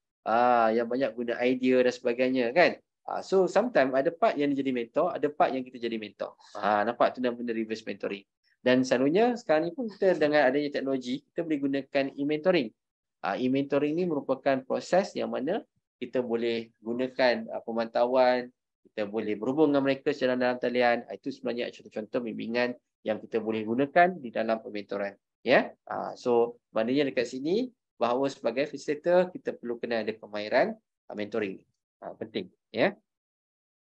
Yang banyak guna idea dan sebagainya kan. So sometimes ada part yang jadi mentor, ada part yang kita jadi mentor. Nampak tu nama benda reverse mentoring. Dan selalunya sekarang ni pun kita dengan adanya teknologi kita boleh gunakan e-mentoring. E-mentoring ni merupakan proses yang mana kita boleh gunakan pemantauan, kita boleh berhubung dengan mereka secara dalam talian. Itu sebenarnya contoh-contoh bimbingan yang kita boleh gunakan di dalam pementoran. Ya, so maknanya dekat sini bahawa sebagai facilitator kita perlu kena ada kemahiran mentoring. Penting, ya.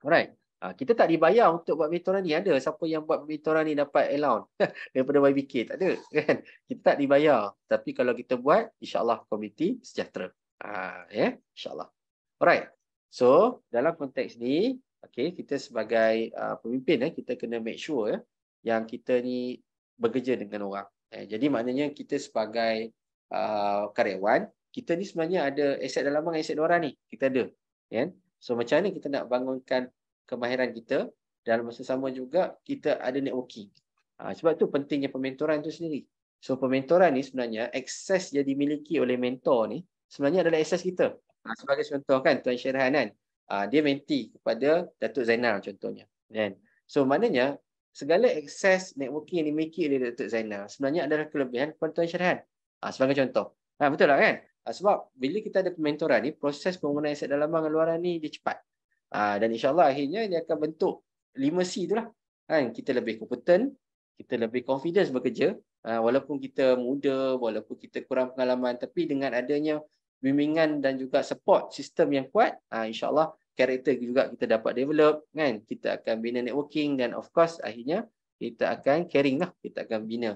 Alright. Kita tak dibayar untuk buat mentoran ni. Ada siapa yang buat mentoran ni dapat allowance daripada YBK? Tak ada, kan? Kita tak dibayar. Tapi kalau kita buat, insya-Allah komuniti sejahtera. Ya, insya-Allah. Alright. So, dalam konteks ni, okay, kita sebagai pemimpin kita kena make sure yang kita ni bekerja dengan orang. Jadi maknanya kita sebagai karyawan, kita ni sebenarnya ada aset dalam bank, aset orang ni. Kita ada. Kan? So macam mana kita nak bangunkan kemahiran kita, dan masa sama juga kita ada networking. Sebab tu pentingnya pementoran tu sendiri. So pementoran ni sebenarnya akses yang dimiliki oleh mentor ni sebenarnya adalah akses kita. Sebagai contoh kan Tuan Syirhan kan, dia mentee kepada Datuk Zainal contohnya. Kan? So maknanya segala akses networking yang dimiliki oleh Datuk Zainal sebenarnya adalah kelebihan kepada Tuan Syirhan. Sebagai contoh. Betul tak kan? Sebab bila kita ada pementoran ni, proses pembangunan aset dalaman dan luaran ni dia cepat. Dan insyaAllah akhirnya dia akan bentuk 5C tu lah. Kita lebih kompeten, kita lebih confidence bekerja. Walaupun kita muda, walaupun kita kurang pengalaman, tapi dengan adanya bimbingan dan juga support sistem yang kuat, insyaAllah karakter juga kita dapat develop. Kan? Kita akan bina networking dan of course akhirnya kita akan caring lah. Kita akan bina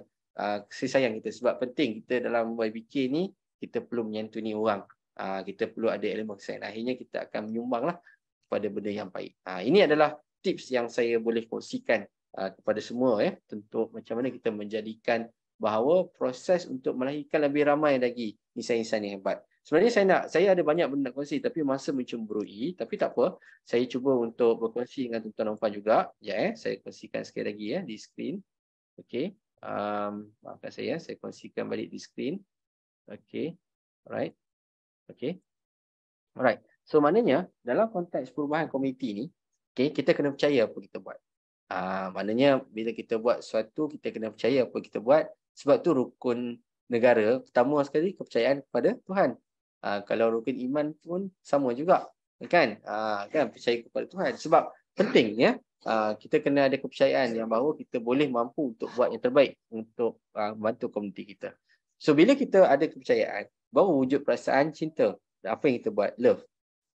kasih sayang kita. Sebab penting kita dalam YBK ni, kita perlu menyantuni orang. Kita perlu ada elemen kesayangan. Akhirnya kita akan menyumbang lah kepada benda yang baik. Ini adalah tips yang saya boleh kongsikan kepada semua. Untuk macam mana kita menjadikan bahawa proses untuk melahirkan lebih ramai lagi insan-insan yang hebat. Sebenarnya saya ada banyak benda nak kongsi, tapi masa mencemburui. Tapi tak apa. Saya cuba untuk berkongsi dengan tuan-tuan dan puan juga. Saya kongsikan sekali lagi di skrin. Okey. Maafkan saya kongsikan balik di skrin. Okay, alright. Okay, alright. So maknanya dalam konteks perubahan komuniti ni, okay, kita kena percaya apa kita buat. Maknanya bila kita buat sesuatu, kita kena percaya apa kita buat. Sebab tu rukun negara pertama sekali kepercayaan kepada Tuhan. Kalau rukun iman pun sama juga, kan? Kan percaya kepada Tuhan. Sebab penting ya. Kita kena ada kepercayaan yang bahawa kita boleh mampu untuk buat yang terbaik untuk membantu komuniti kita. So bila kita ada kepercayaan, baru wujud perasaan cinta. Apa yang kita buat, love.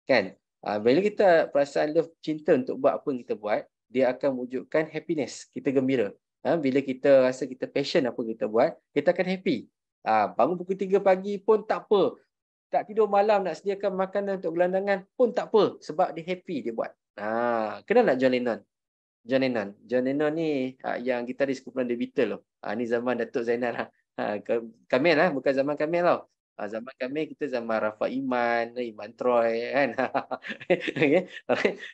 Kan? Bila kita perasaan love, cinta untuk buat apa yang kita buat, dia akan wujudkan happiness. Kita gembira. Bila kita rasa kita passion apa yang kita buat, kita akan happy. Bangun pukul 3 pagi pun tak apa. Tak tidur malam nak sediakan makanan untuk gelandangan pun tak apa. Sebab dia happy dia buat. Kenal tak John Lennon? John Lennon ni yang gitaris kumpulan The Beatles. Ni zaman Datuk Zainal lah. Kamil lah, bukan zaman Kamil tau. Zaman kami kita zaman Rafa Iman, Iman Troy kan. Okey.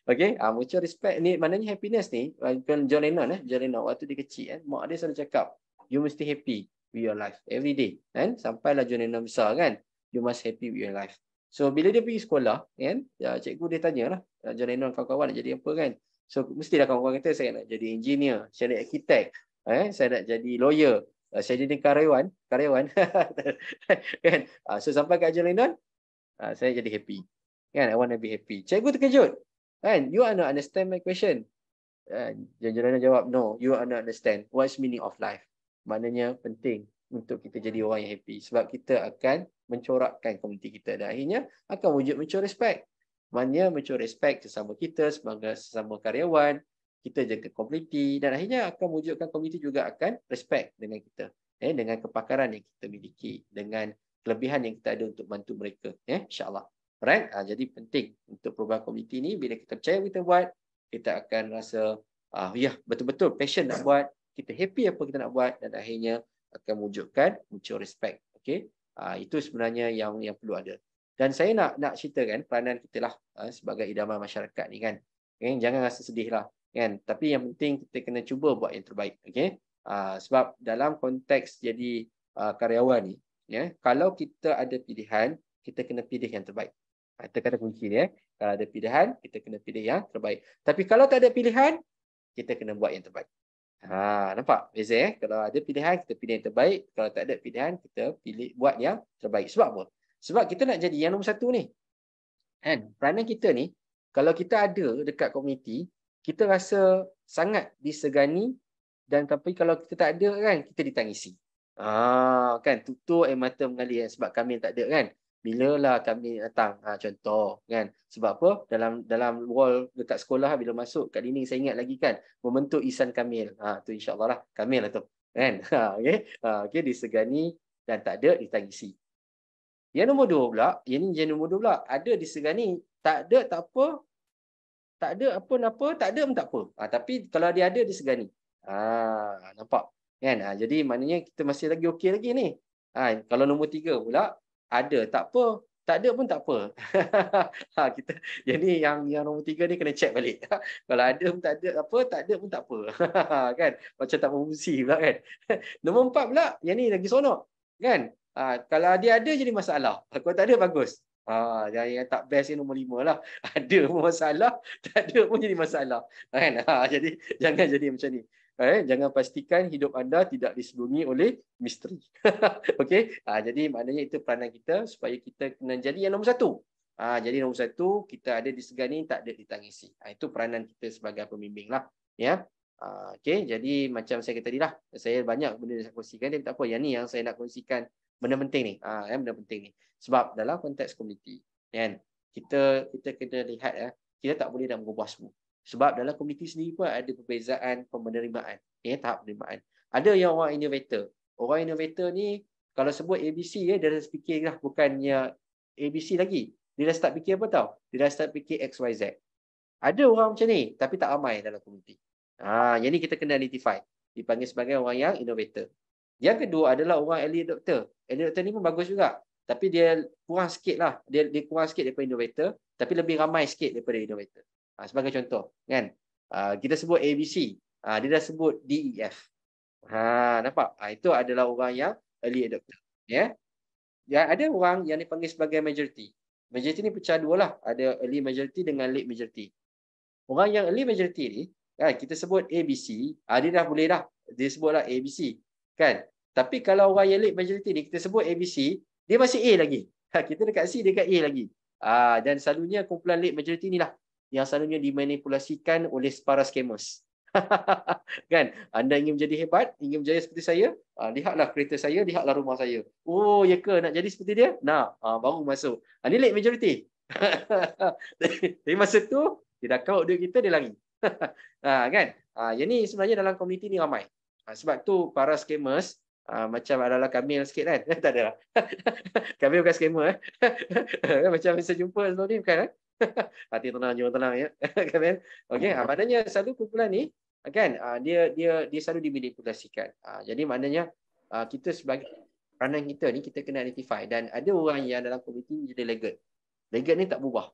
Okey, mutual respect ni maknanya happiness ni John Lennon John Lennon waktu dia kecil mak dia selalu cakap you mesti happy with your life every day kan, sampailah John Lennon besar kan, you must happy with your life. So bila dia pergi sekolah kan, cikgu dia tanyalah John Lennon kawan-kawan nak jadi apa kan. So mestilah kawan-kawan kata saya nak jadi engineer, saya nak arkitek, saya nak jadi lawyer, saya jadi karyawan kan. So sampai kat John Lennon, saya jadi happy kan, I want to be happy. Cikgu terkejut kan, you are not understand my question. John Lennon jawab, no, you are not understand what's meaning of life. Maknanya penting untuk kita jadi orang yang happy sebab kita akan mencorakkan komuniti kita dan akhirnya akan wujud mutual respect. Maknanya mutual respect sesama kita sebagai sesama karyawan, kita jaga komuniti dan akhirnya akan wujudkan komuniti juga akan respect dengan kita, dengan kepakaran yang kita miliki, dengan kelebihan yang kita ada untuk bantu mereka, insya-Allah. Alright, jadi penting untuk perubahan komuniti ni bila kita percaya kita buat, kita akan rasa betul-betul passion nak buat, kita happy apa kita nak buat dan akhirnya akan wujudkan mutual respect. Okey, itu sebenarnya yang perlu ada. Dan saya nak ceritakan peranan kita lah sebagai idaman masyarakat ni kan. Jangan rasa sedih lah kan. Tapi yang penting kita kena cuba buat yang terbaik. Okey, sebab dalam konteks jadi karyawan ni, kalau kita ada pilihan, kita kena pilih yang terbaik. Itu kata kunci ni. Kalau ada pilihan, kita kena pilih yang terbaik. Tapi kalau tak ada pilihan, kita kena buat yang terbaik. Nampak beza Kalau ada pilihan, kita pilih yang terbaik. Kalau tak ada pilihan, kita buat yang terbaik. Sebab apa? Sebab kita nak jadi yang nombor satu ni. Kan? Peranan kita ni, kalau kita ada dekat komuniti, kita rasa sangat disegani dan tapi kalau kita tak ada kan, kita ditangisi. Kan tutur air mata mengalir sebab kami tak ada kan. Bila lah kami datang, contoh kan. Sebab apa? Dalam wall dekat sekolah bila masuk kat dinding saya ingat lagi kan, membentuk Ihsan Kamil. Tu insya-Allah lah Kamil lah tu. Kan? Okey, disegani dan tak ada ditangisi. Yang nombor 2 pula, yang nombor 2 pula, ada disegani, tak ada tak apa. Tak ada apa-apa, tak ada pun tak apa. Tapi kalau dia ada disegani. Nampak? Kan? Jadi maknanya kita masih lagi okey lagi ni. Kalau nombor 3 pula, ada tak apa, tak ada pun tak apa. Jadi yang nombor 3 ni kena check balik. Kalau ada pun tak ada apa, tak ada pun tak apa. Kan? Macam tak berfungsi pula kan. Nombor 4 pula, yang ni lagi seronok. Kan? Kalau dia ada jadi masalah. Kalau tak ada bagus. Yang tak best yang nombor 5 lah. Ada pun masalah, tak ada pun jadi masalah. Kan? Jadi jangan jadi macam ni. Jangan pastikan hidup anda tidak diselubungi oleh misteri. Okey, jadi maknanya itu peranan kita supaya kita kena jadi yang nombor 1. Jadi nombor 1 kita ada disegani, tak ada ditangisi. Itu peranan kita sebagai pembimbing lah. Ya. Okey, jadi macam saya kata tadi lah, saya banyak benda nak kongsikan, tapi tak apa. Yang ni yang saya nak kongsikan benda penting ni. Benda penting ni. Sebab dalam konteks komuniti, kan, kita kena lihat kita tak boleh nak mengubah semua. Sebab dalam komuniti sendiri pun ada perbezaan penerimaan, tahap penerimaan. Ada yang orang innovator. Orang innovator ni kalau sebut ABC dia dah fikir lah, bukannya ABC lagi. Dia dah start fikir apa tau? Dia dah start fikir XYZ. Ada orang macam ni tapi tak ramai dalam komuniti. Yang ni kita kena identify. Dipanggil sebagai orang yang innovator. Yang kedua adalah orang early adopter. Early adopter ni pun bagus juga. Tapi dia kurang sikit lah. Dia kurang sikit daripada innovator. Tapi lebih ramai sikit daripada innovator. Sebagai contoh, kan? Kita sebut ABC. Dia dah sebut DEF. Nampak? Itu adalah orang yang early adopter. Ya. Ada orang yang dipanggil sebagai majority. Majority ni pecah dua lah. Ada early majority dengan late majority. Orang yang early majority ni, kita sebut ABC. Dia dah boleh dah. Dia sebutlah ABC. Kan? Tapi kalau orang yang late majority ni, kita sebut ABC, dia masih A lagi. Kita dekat C, dia dekat A lagi. Dan selalunya kumpulan late majority ni lah yang selalunya dimanipulasikan oleh para scammers. Kan? Anda ingin menjadi hebat, ingin berjaya seperti saya, lihatlah kereta saya, lihatlah rumah saya. Oh, ya ke nak jadi seperti dia? Nak, baru masuk. Ini late majority. Tapi masa tu dia dah kaut duit kita, dia lari. Kan? Yang ni sebenarnya dalam komuniti ni ramai. Sebab tu para scammers macam adalah Kamil sikit kan? Tak ada lah. Kamil bukan scammer. Macam saya jumpa sebelum ni bukan. Hati tenang, jiwa tenang ya. Kamil. Okey, maknanya selalu kumpulan ni kan dia selalu dimanipulasikan. Jadi maknanya kita sebagai peranan kita ni kita kena identify. Dan ada orang yang dalam komuniti jadi legate. Legate ni tak berubah.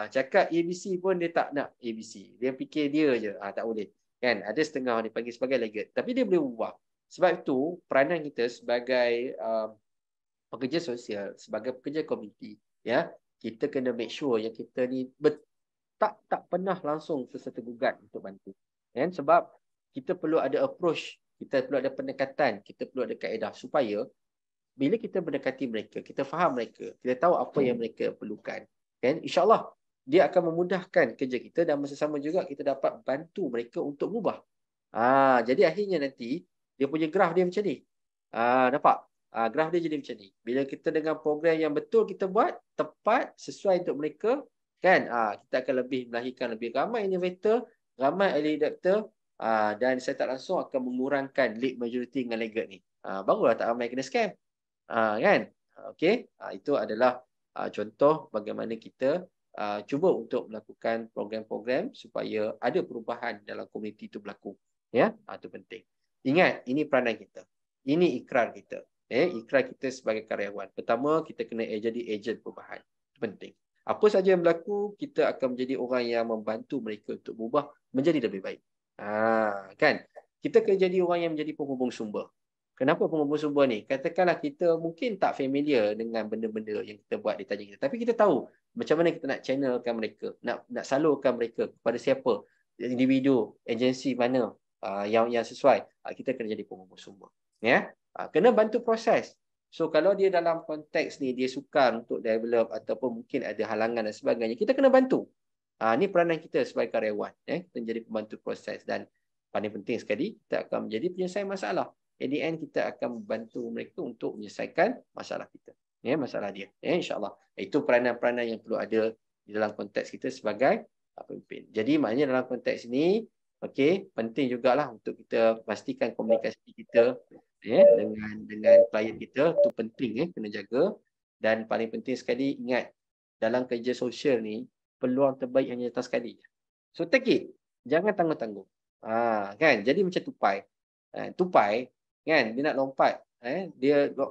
Cakap ABC pun dia tak nak ABC. Dia fikir dia je. Tak boleh. Kan? Ada setengah orang dipanggil sebagai legate. Tapi dia boleh ubah. Sebab itu peranan kita sebagai pekerja sosial, sebagai pekerja komuniti, ya, kita kena make sure yang kita ni tak pernah langsung tergugat untuk bantu. Kan? Sebab kita perlu ada approach, kita perlu ada pendekatan, kita perlu ada kaedah supaya bila kita mendekati mereka, kita faham mereka, kita tahu apa yang mereka perlukan. Kan? InsyaAllah dia akan memudahkan kerja kita dan masa sama juga kita dapat bantu mereka untuk berubah. Jadi akhirnya nanti dia punya graf dia macam ni. Nampak? Graf dia jadi macam ni. Bila kita dengan program yang betul kita buat, tepat, sesuai untuk mereka, kan? Kita akan lebih melahirkan lebih ramai innovator, ramai early adopter, dan saya tak langsung akan mengurangkan lead majority dengan laggard ni. Barulah tak ramai kena scam. Kan? Okey. Itu adalah contoh bagaimana kita cuba untuk melakukan program-program supaya ada perubahan dalam komuniti itu berlaku. Ya, itu penting. Ingat, ini peranan kita. Ini ikrar kita. Ikrar kita sebagai karyawan. Pertama, kita kena jadi ejen perubahan. Itu penting. Apa saja yang berlaku, kita akan menjadi orang yang membantu mereka untuk berubah menjadi lebih baik. Kan? Kita kena jadi orang yang menjadi penghubung sumber. Kenapa penghubung sumber ni? Katakanlah kita mungkin tak familiar dengan benda-benda yang kita buat di tajuk kita. Tapi kita tahu macam mana kita nak channelkan mereka. Nak salurkan mereka kepada siapa. Individu, agensi mana yang sesuai. Kita kena jadi penghubung sumber. Ya? Kena bantu proses. So kalau dia dalam konteks ni dia sukar untuk develop ataupun mungkin ada halangan dan sebagainya, kita kena bantu. Ini peranan kita sebagai karyawan. Kita menjadi pembantu proses dan paling penting sekali kita akan menjadi penyelesai masalah. At the end kita akan membantu mereka untuk menyelesaikan masalah kita. Masalah dia. InsyaAllah. Itu peranan-peranan yang perlu ada di dalam konteks kita sebagai pemimpin. Jadi maknanya dalam konteks ini, penting jugalah untuk kita pastikan komunikasi kita dengan klien kita tu penting, kena jaga. Dan paling penting sekali ingat, dalam kerja sosial ni peluang terbaik hanya datang sekali. So take it, jangan tangguh-tangguh. Kan, jadi macam tupai. Tupai kan, dia nak lompat.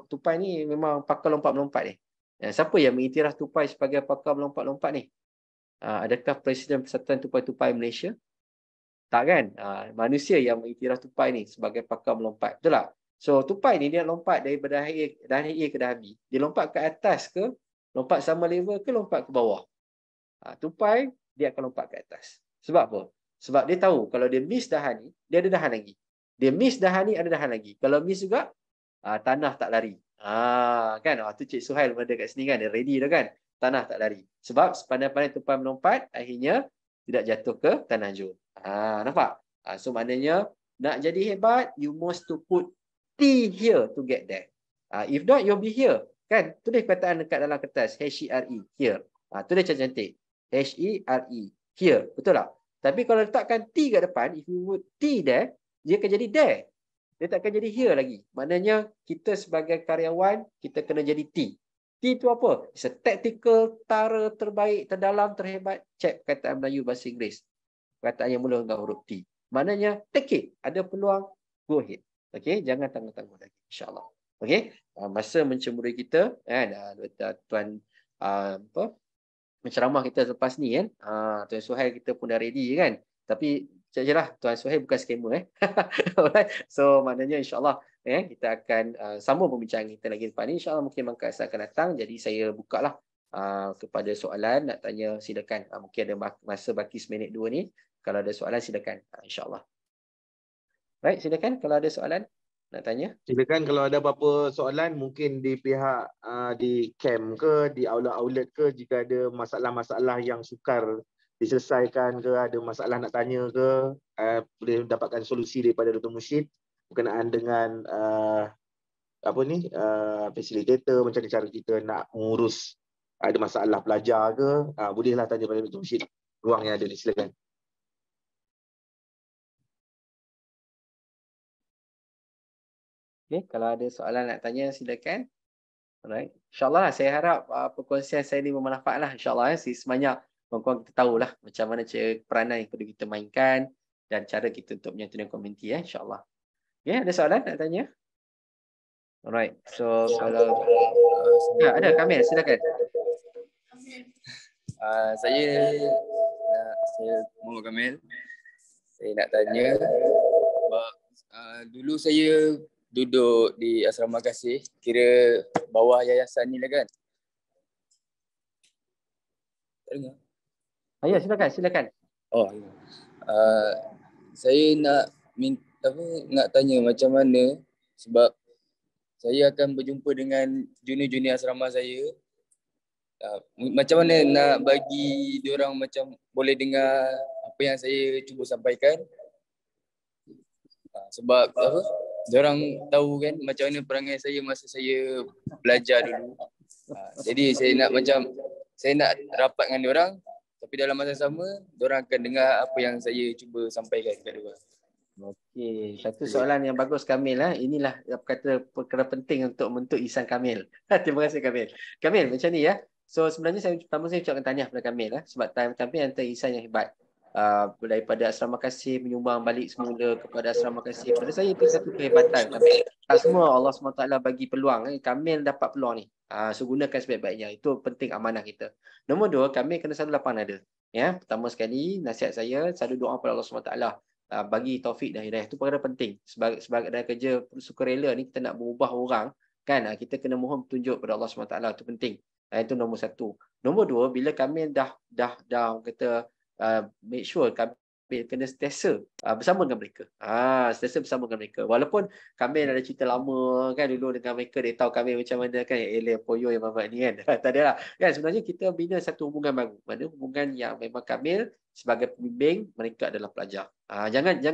Tupai ni memang pakar lompat-lompat ni. Siapa yang mengiktiraf tupai sebagai pakar melompat-lompat ni? Adakah Presiden Persatuan Tupai-Tupai Malaysia? Tak kan? Manusia yang mengiktiraf tupai ni sebagai pakar melompat. Betul tak? So tupai ni dia lompat daripada dahan A ke dahan B. Dia lompat ke atas ke, lompat sama level ke, lompat ke bawah. Tupai dia akan lompat ke atas. Sebab apa? Sebab dia tahu kalau dia miss dahan ni, dia ada dahan lagi. Dia miss dahan ni, ada dahan lagi. Kalau miss juga, tanah tak lari. Kan? Tu Cik Suhail berada kat sini kan, dia ready dah kan? Tanah tak lari. Sebab sepandai-pandai tupai melompat, akhirnya tidak jatuh ke tanah jur. Nampak? So maknanya nak jadi hebat, you must to put T here to get there. If not, you'll be here. Kan? Tulis perkataan dekat dalam kertas. H-E-R-E. Here. Tulis cantik. H-E-R-E. Here. Betul tak? Tapi kalau letakkan T kat depan, if you put T there, dia akan jadi there. Dia tak akan jadi here lagi. Maknanya, kita sebagai karyawan, kita kena jadi T. T itu apa? It's a tactical, tara, terbaik, terdalam, terhebat. Cek perkataan Melayu bahasa Inggeris. Perkataan yang mula dengan huruf T. Maknanya, take it. Ada peluang, go ahead. Jangan tangguh-tangguh lagi, insyaAllah. Masa mencemburui kita, Tuan penceramah kita lepas ni kan, Tuan Suhail kita pun dah ready kan. Tapi jelah Tuan Suhail bukan skamer. Alright. So maknanya insyaAllah kita akan sambung pembincangan kita lagi depan ni. InsyaAllah mungkin mangkasa akan datang. Jadi saya bukalah kepada soalan, nak tanya silakan. Mungkin ada masa baki seminit dua ni. Kalau ada soalan silakan, insyaAllah. Baik, silakan kalau ada soalan nak tanya. Silakan kalau ada apa-apa soalan, mungkin di pihak di camp ke, di outlet ke, jika ada masalah-masalah yang sukar diselesaikan ke, ada masalah nak tanya ke, boleh dapatkan solusi daripada Dr. Mursyid berkenaan dengan facilitator, macam mana cara kita nak mengurus ada masalah pelajar ke, bolehlah tanya pada Dr. Mursyid. Ruang yang ada ni, silakan. Kalau ada soalan nak tanya, silakan. Alright. InsyaAllah saya harap perkongsian saya ini bermanfaat lah. InsyaAllah sebanyak kawan-kawan kita tahulah macam mana peranan yang perlu kita mainkan dan cara kita untuk menyatu dengan komuniti. InsyaAllah. Ada soalan nak tanya? Alright. So kalau ada Kamil, silakan. Saya Muhammad Kamil. Saya nak tanya sebab dulu saya duduk di Asrama Kasih, kira bawah yayasan ni lah kan. Tak dengar? Ya, silakan. Oh, saya nak nak tanya macam mana, sebab saya akan berjumpa dengan junior-junior asrama saya. Macam mana nak bagi diorang macam boleh dengar apa yang saya cuba sampaikan. Sebab diorang tahu kan macam mana perangai saya masa saya belajar dulu. Jadi saya nak rapat dengan diorang, tapi dalam masa sama diorang akan dengar apa yang saya cuba sampaikan kepada diorang. Okey, satu soalan yang bagus Kamil. Inilah perkara penting untuk membentuk insan Kamil. Terima kasih Kamil. Kamil, macam ni ya. So sebenarnya saya ucapkan tahniah kepada Kamil sebab Kamil antara insan yang hebat. Daripada Asrama Kasih menyumbang balik semula kepada Asrama Kasih. Pada saya itu satu kehebatan Kamil. Tak semua Allah SWT bagi peluang. Kamil dapat peluang ni. So gunakan sebaik-baiknya. Itu penting amanah kita. Nombor 2, Kamil kena selalu lapang nada. Ya, pertama sekali nasihat saya selalu doa kepada Allah SWT. Bagi taufik dan hidayah. Itu perkara penting. Sebagai dalam kerja sukarela ni kita nak berubah orang kan, kita kena mohon petunjuk kepada Allah SWT. Itu penting. Itu nombor 1. Nombor 2, bila kami dah kata make sure kami kena sentiasa bersama dengan mereka. Sentiasa bersama dengan mereka. Walaupun kami ada cerita lama kan dulu dengan mereka, dia tahu kami macam mana kan, poyo yang mamat ni kan. Tak ada lah. Kan sebenarnya kita bina satu hubungan baru. Mana hubungan yang memang Kamil sebagai pembimbing, mereka adalah pelajar. Jangan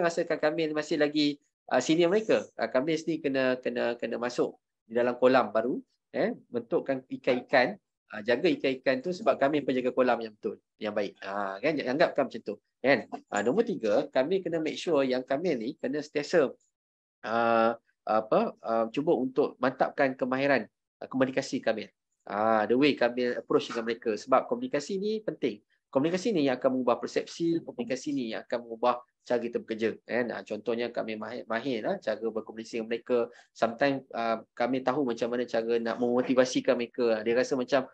rasakan Kamil masih lagi senior mereka. Kamil sendiri kena masuk di dalam kolam baru, bentukkan ikan-ikan. Jaga ikan-ikan tu sebab kami penjaga kolam yang betul, yang baik. Kan anggapkan macam tu. Kan? Nombor 3, kami kena make sure yang kami ni kena sentiasa cuba untuk mantapkan kemahiran komunikasi kami. The way kami approach dengan mereka, sebab komunikasi ni penting. Komunikasi ni yang akan mengubah persepsi, komunikasi ni yang akan mengubah cara kita bekerja. Contohnya kami mahir cara berkomunikasi dengan mereka. Sometimes kami tahu macam mana cara nak memotivasikan mereka. Dia rasa macam,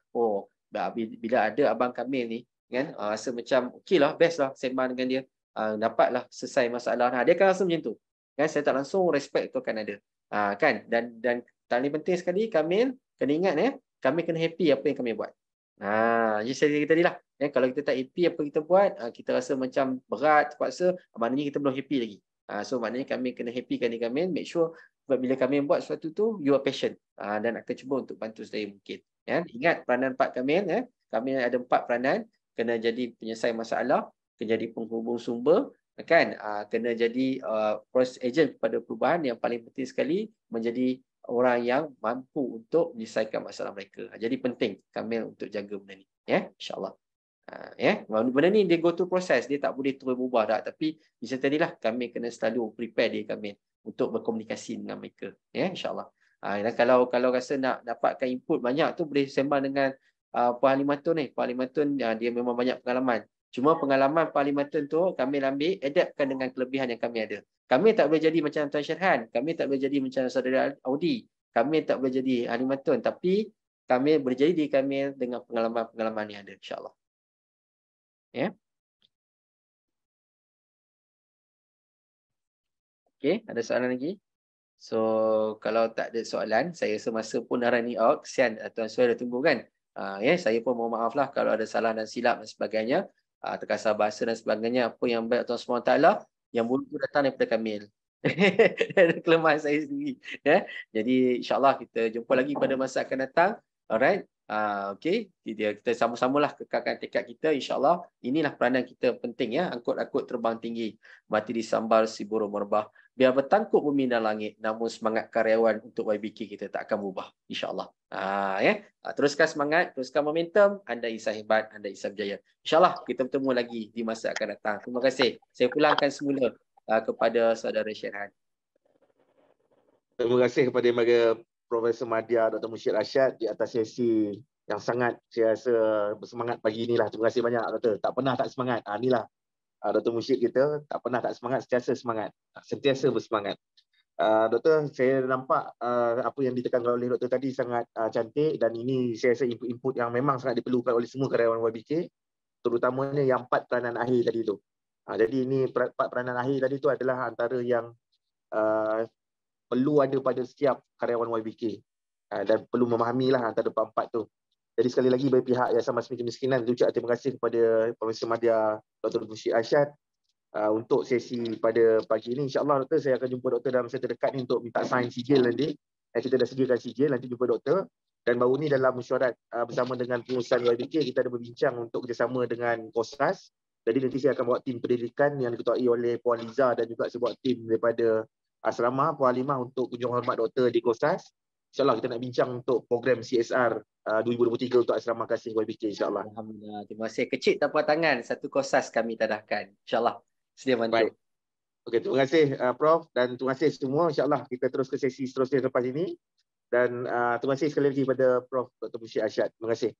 bila ada abang Kamil ni, kan, rasa macam okey lah, best lah sembang dengan dia. Dapatlah selesai masalah. Dia akan rasa macam tu. Kan, saya tak langsung respect tu akan ada. Kan, dan paling penting sekali, Kamil kena ingat kami kena happy apa yang kami buat. Jadi saya kata tadi lah. Kalau kita tak happy apa kita buat, kita rasa macam berat, terpaksa, maknanya kita belum happy lagi. So maknanya kami kena happykan diri kami, make sure bila kami buat sesuatu tu, you are patient dan akan cuba untuk bantu sedaya mungkin. Ingat peranan 4 kami, kami ada 4 peranan, kena jadi penyelesai masalah, kena jadi penghubung sumber, kan, kena jadi process agent kepada perubahan, yang paling penting sekali menjadi orang yang mampu untuk menyelesaikan masalah mereka. Jadi penting kami untuk jaga benda ni, insya-Allah. Benda ni dia go through proses, dia tak boleh terus berubah dah, tapi macam tadilah kami kena selalu prepare diri kami untuk berkomunikasi dengan mereka, insya-Allah. Dan kalau rasa nak dapatkan input banyak tu, boleh sembang dengan Puan Halimatun ni. Puan Halimatun dia memang banyak pengalaman. Cuma pengalaman Puan Halimatun tu kami ambil, adaptkan dengan kelebihan yang kami ada. Kami tak boleh jadi macam Tuan Syarhan, kami tak boleh jadi macam saudara Audi, kami tak boleh jadi Halimatun, tapi kami boleh jadi diri kami dengan pengalaman-pengalaman yang ada, insya-Allah. Okey, ada soalan lagi? So, kalau tak ada soalan, saya semasa pun dah running out. Kesian Tuan Suhail dah tunggu kan? Saya pun mohon maaf lah kalau ada salah dan silap dan sebagainya. Terkasar bahasa dan sebagainya. Apa yang baik Tuan SWT, yang buruk itu datang daripada Kamil. Kelemahan saya sendiri. Jadi, insyaAllah kita jumpa lagi pada masa akan datang. Alright. Okey, kita sama-samalah kekalkan tekad kita, insya-Allah. Inilah peranan kita penting, angkut-angkut terbang tinggi, mati disambar si burung merbah, biar bertangkup bumi dan langit, namun semangat karyawan untuk YBK kita tak akan berubah, insya-Allah. Teruskan semangat, teruskan momentum, anda insan hebat, anda insan berjaya. Insya-Allah kita bertemu lagi di masa akan datang. Terima kasih. Saya pulangkan semula kepada saudara Syarhan. Terima kasih kepada Profesor Madya Dr. Mursyid Arsyad di atas sesi yang sangat saya rasa bersemangat pagi inilah. Terima kasih banyak Doktor. Tak pernah tak semangat. Inilah Dr. Mursyid kita, tak pernah tak semangat, sentiasa semangat. Sentiasa bersemangat. Doktor, saya nampak apa yang ditekankan oleh doktor tadi sangat cantik dan ini saya rasa input-input yang memang sangat diperlukan oleh semua karyawan YBK, terutamanya yang 4 peranan akhir tadi tu. Jadi ini 4 peranan akhir tadi tu adalah antara yang perlu ada pada setiap karyawan YBK dan perlu memahamilah antara 4 tu. Jadi sekali lagi bagi pihak Yayasan Basmi Kemiskinan, ucap terima kasih kepada Profesor Madya Dr. Mursyid Arsyad untuk sesi pada pagi ini. InsyaAllah doktor, saya akan jumpa doktor dalam masa terdekat ni untuk minta sign sijil nanti. Kita dah sediakan sijil, nanti jumpa doktor. Dan baru ni dalam mesyuarat bersama dengan pengurusan YBK, kita ada berbincang untuk kerjasama dengan KOSAS. Jadi nanti saya akan bawa tim pendidikan yang diketuai oleh Puan Liza dan juga saya bawa tim daripada asrama Puan Halimah untuk kunjung hormat doktor di KOSAS. InsyaAllah kita nak bincang untuk program CSR 2023 untuk asrama kasih YBK, insyaAllah. Alhamdulillah. Terima kasih. Kecil tapak tangan, satu KOSAS kami tadahkan. InsyaAllah. Sedia bantu. Baik. Okey, terima kasih Prof dan terima kasih semua. InsyaAllah kita terus ke sesi seterusnya lepas ini. Dan terima kasih sekali lagi kepada Prof Dr. Mursyid Arsyad. Terima kasih.